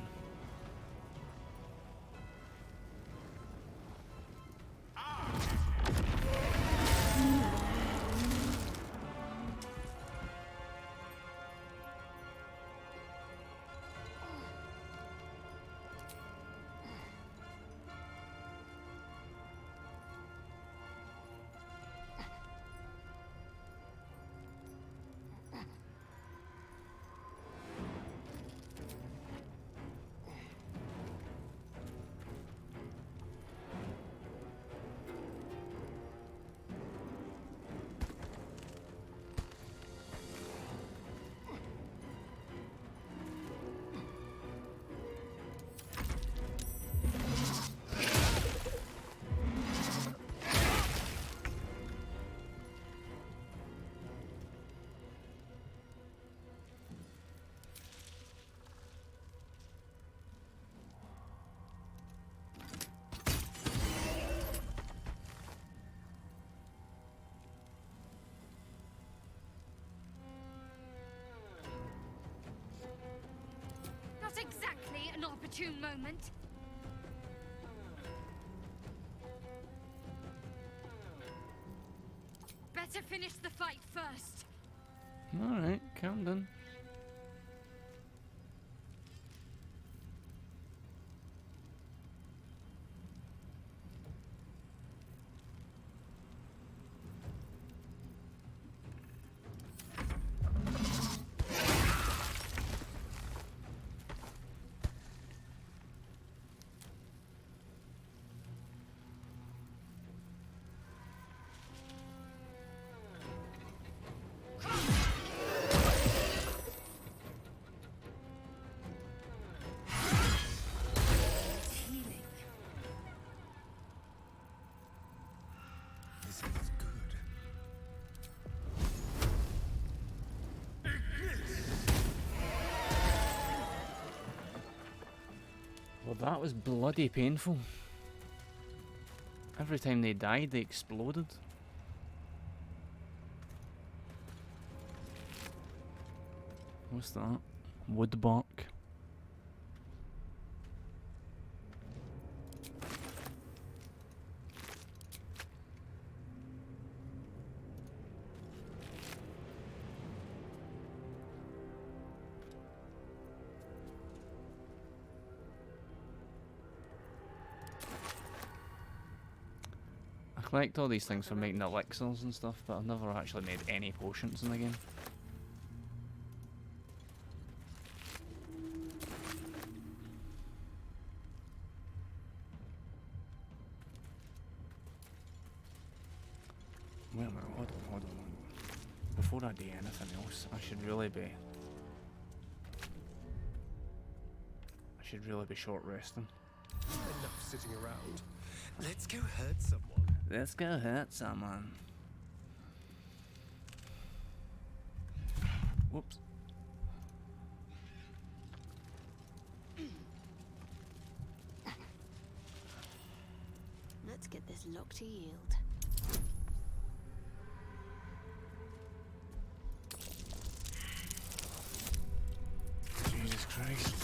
Not exactly an opportune moment. Better finish the fight first. Alright, calm down. This is good. Well, that was bloody painful. Every time they died, they exploded. What's that? Wood bark. I collect all these things for making elixirs and stuff, but I've never actually made any potions in the game. Wait a minute, hold on. Before I do anything else, I should really be short resting. Enough sitting around. Let's go hurt someone. Let's go hurt someone. Whoops. Let's get this lock to yield. Jesus Christ.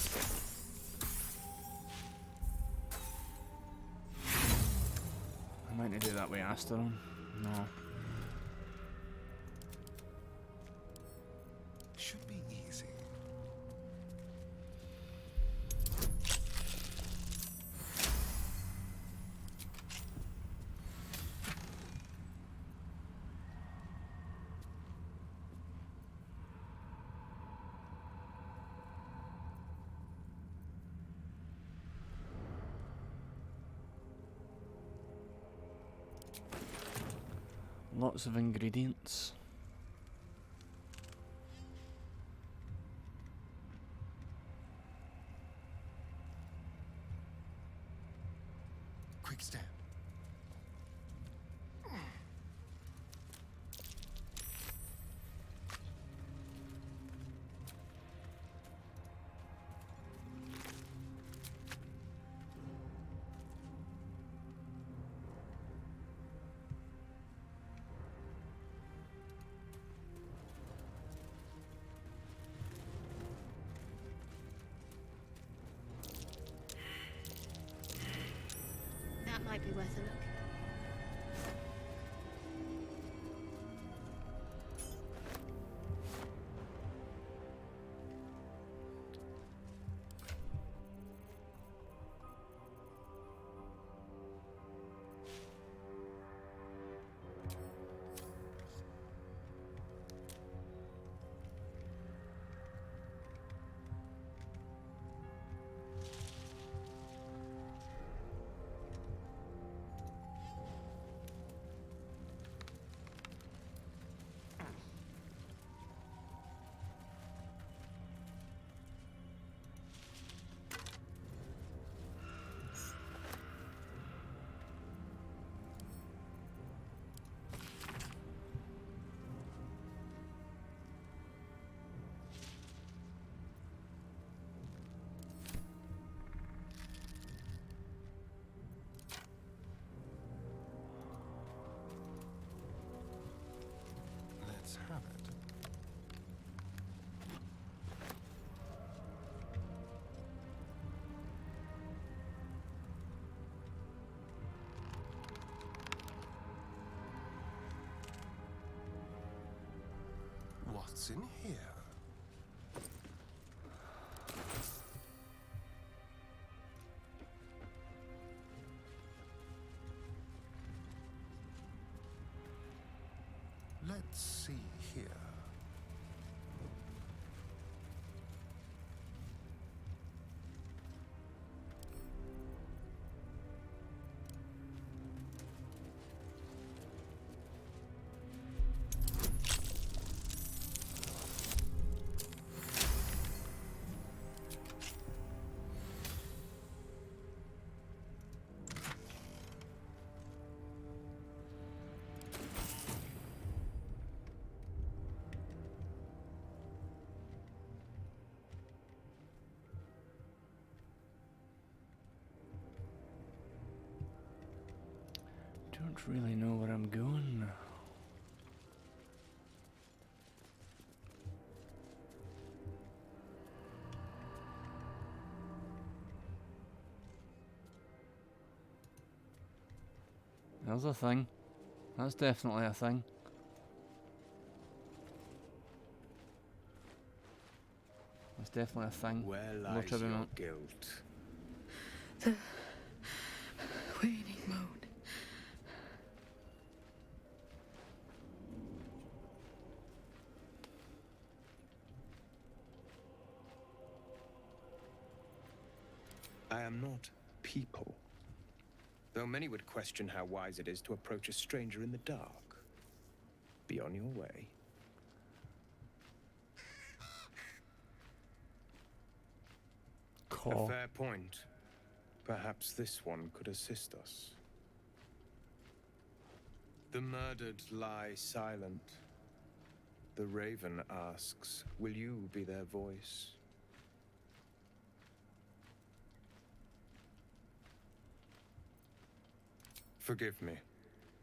I might need to do that with Asteron. No. Should be easy. Lots of ingredients. Quick step. That might be worth a look. Let's have it. What's in here? Let's see here. Don't really know where I'm going. There's a thing. That's definitely a thing. That's definitely a thing. Where Look lies at your him. guilt? The waning moan. I am not people. Though many would question how wise it is to approach a stranger in the dark. Be on your way. A Call. fair point. Perhaps this one could assist us. The murdered lie silent. The raven asks, will you be their voice? Forgive me.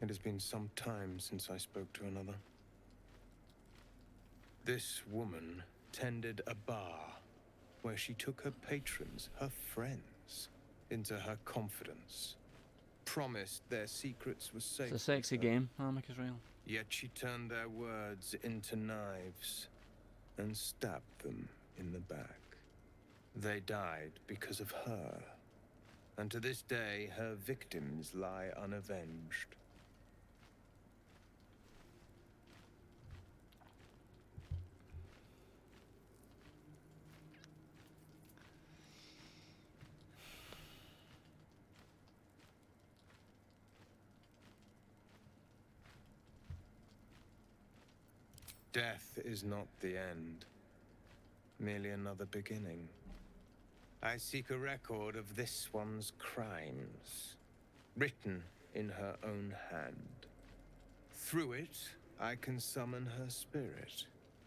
It has been some time since I spoke to another. This woman tended a bar where she took her patrons, her friends, into her confidence. Promised their secrets were safe. It's a sexy with her. game, Armic Israel. Yet she turned their words into knives and stabbed them in the back. They died because of her. And to this day, her victims lie unavenged. Death is not the end, merely another beginning. I seek a record of this one's crimes, written in her own hand. Through it, I can summon her spirit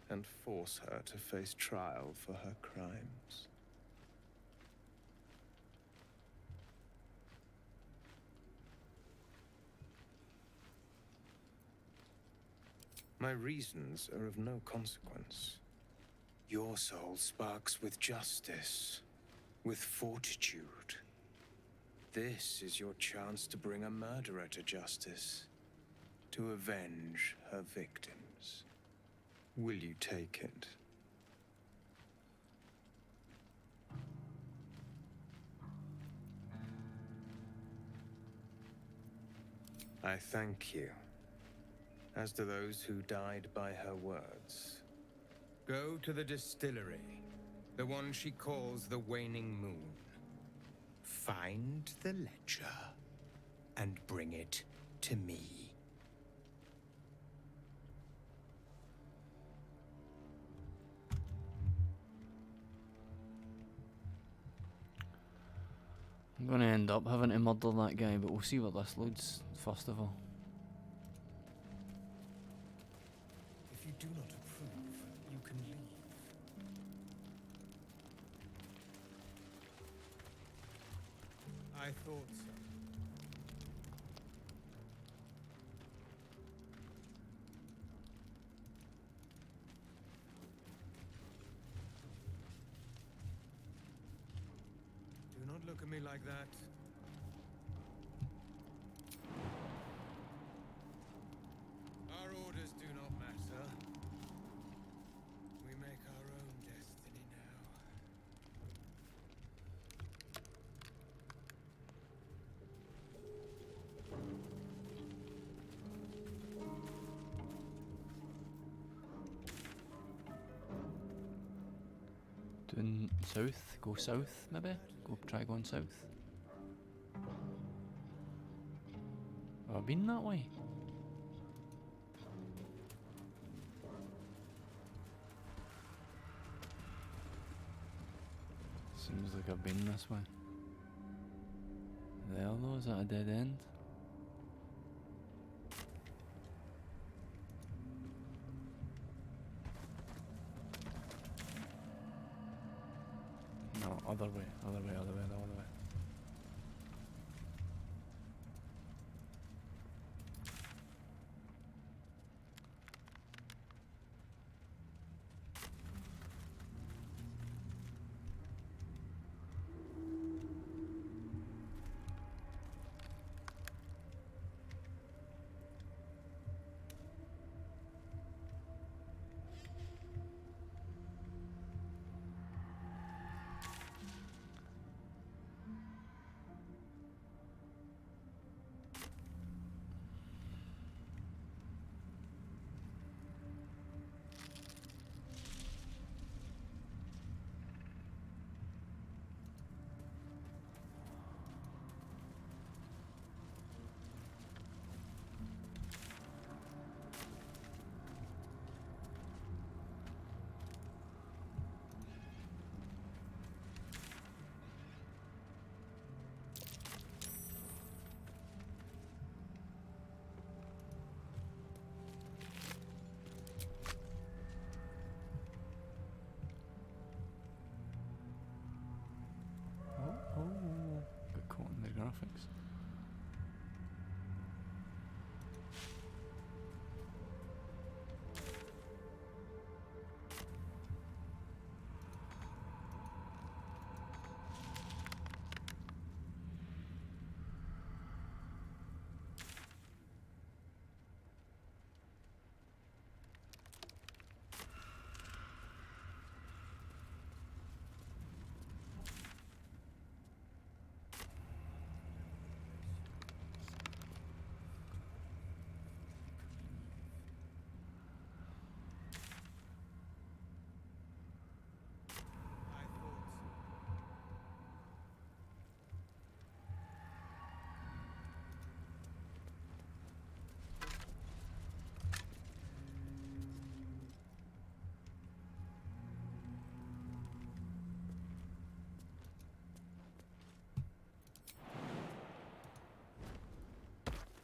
and force her to face trial for her crimes. My reasons are of no consequence. Your soul sparks with justice, with fortitude. This is your chance to bring a murderer to justice, to avenge her victims. Will you take it? I thank you, as do those who died by her words. Go to the distillery, the one she calls the Waning Moon. Find the ledger and bring it to me. I'm going to end up having to murder that guy, but we'll see what this loads first of all. If you do not approve, you can leave. I thought so. Do not look at me like that. Our orders do not matter. We make our own destiny now. Doing south? Go south, maybe? Go try going south. Have I been that way? Seems like I've been this way. There though, is that a dead end? No, other way, other way, other way, the other way.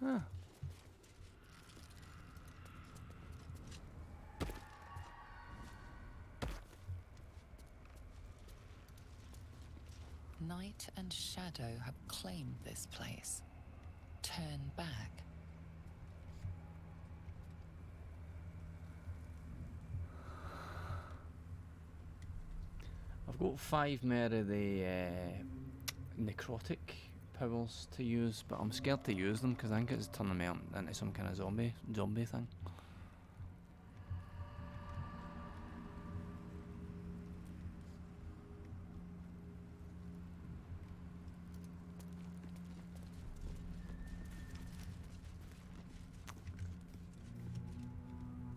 Ah. Night and shadow have claimed this place. Turn back. I've got 5 more of the necrotic powers to use, but I'm scared to use them because I think it's turning me into some kind of zombie thing.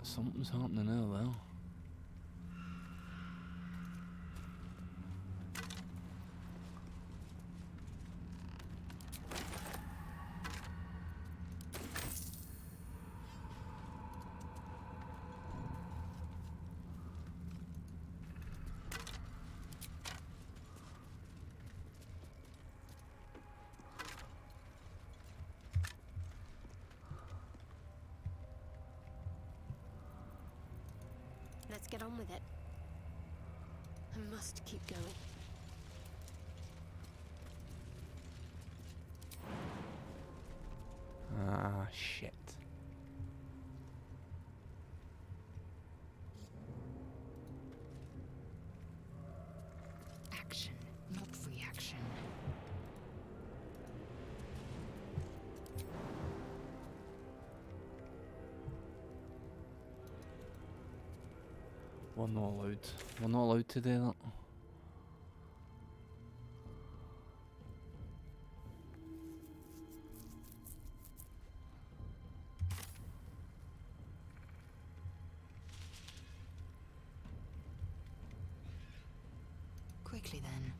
Something's happening there, though. Let's get on with it. I must keep going. Ah, shit. Action, not reaction. We're not allowed. We're not allowed to do that. Quickly then.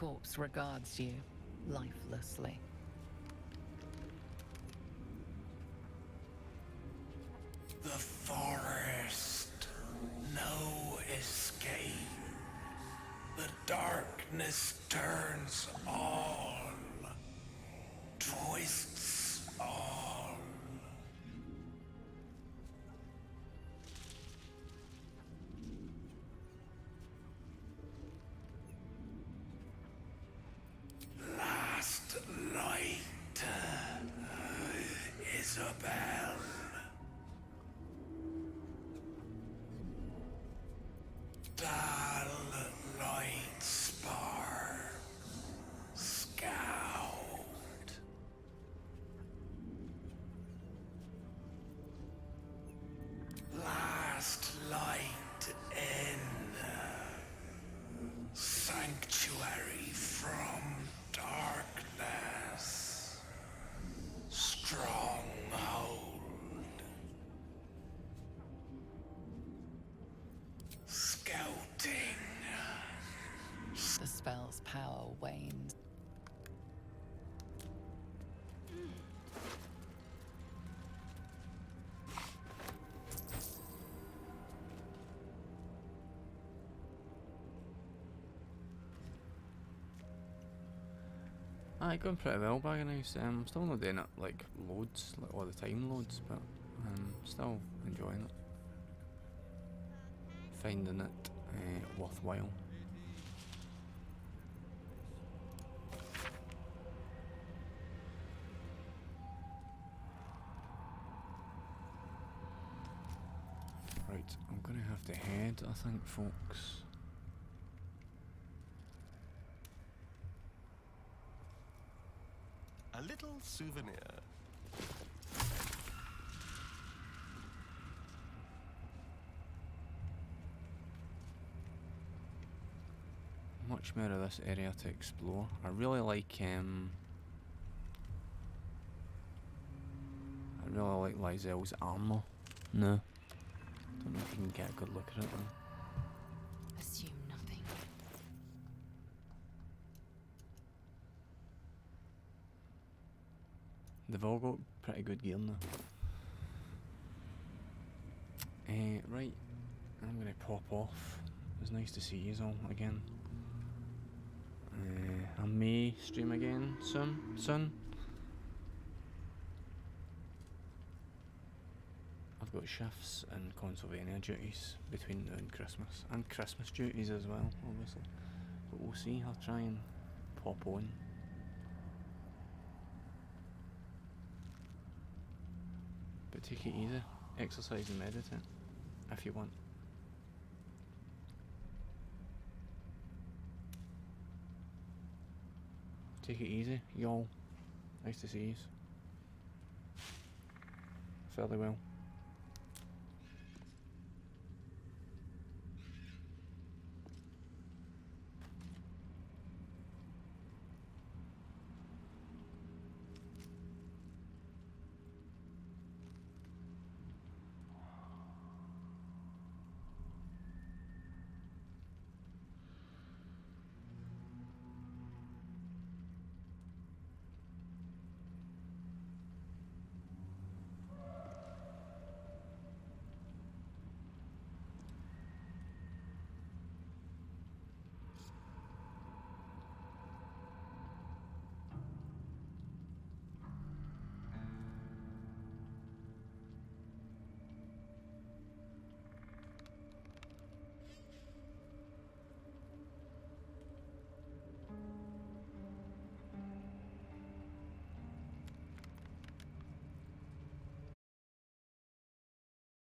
corpse regards you lifelessly. The forest. No escape. The darkness turns all. Twists all. Last light. Isabel. Dull light spar. Scout. Last light in. Sanctuary from darkness. Stronghold. Scouting. The spell's power wanes. Aye, going pretty well by now. I'm still not doing it like loads, like all the time loads, but I'm still enjoying it. Finding it worthwhile. Right, I'm gonna have to head, I think, folks. A little souvenir. Much more of this area to explore. I really like Lysel's armour. No. Don't know if you can get a good look at it though. Assume nothing. They've all got pretty good gear now. Right, I'm gonna pop off. It was nice to see you all again. I may stream again soon. I've got shifts and Consulvania duties between now and Christmas duties as well, obviously. But we'll see. I'll try and pop on. But take it easy. Exercise and meditate if you want. Take it easy, y'all. Nice to see you. Fairly well.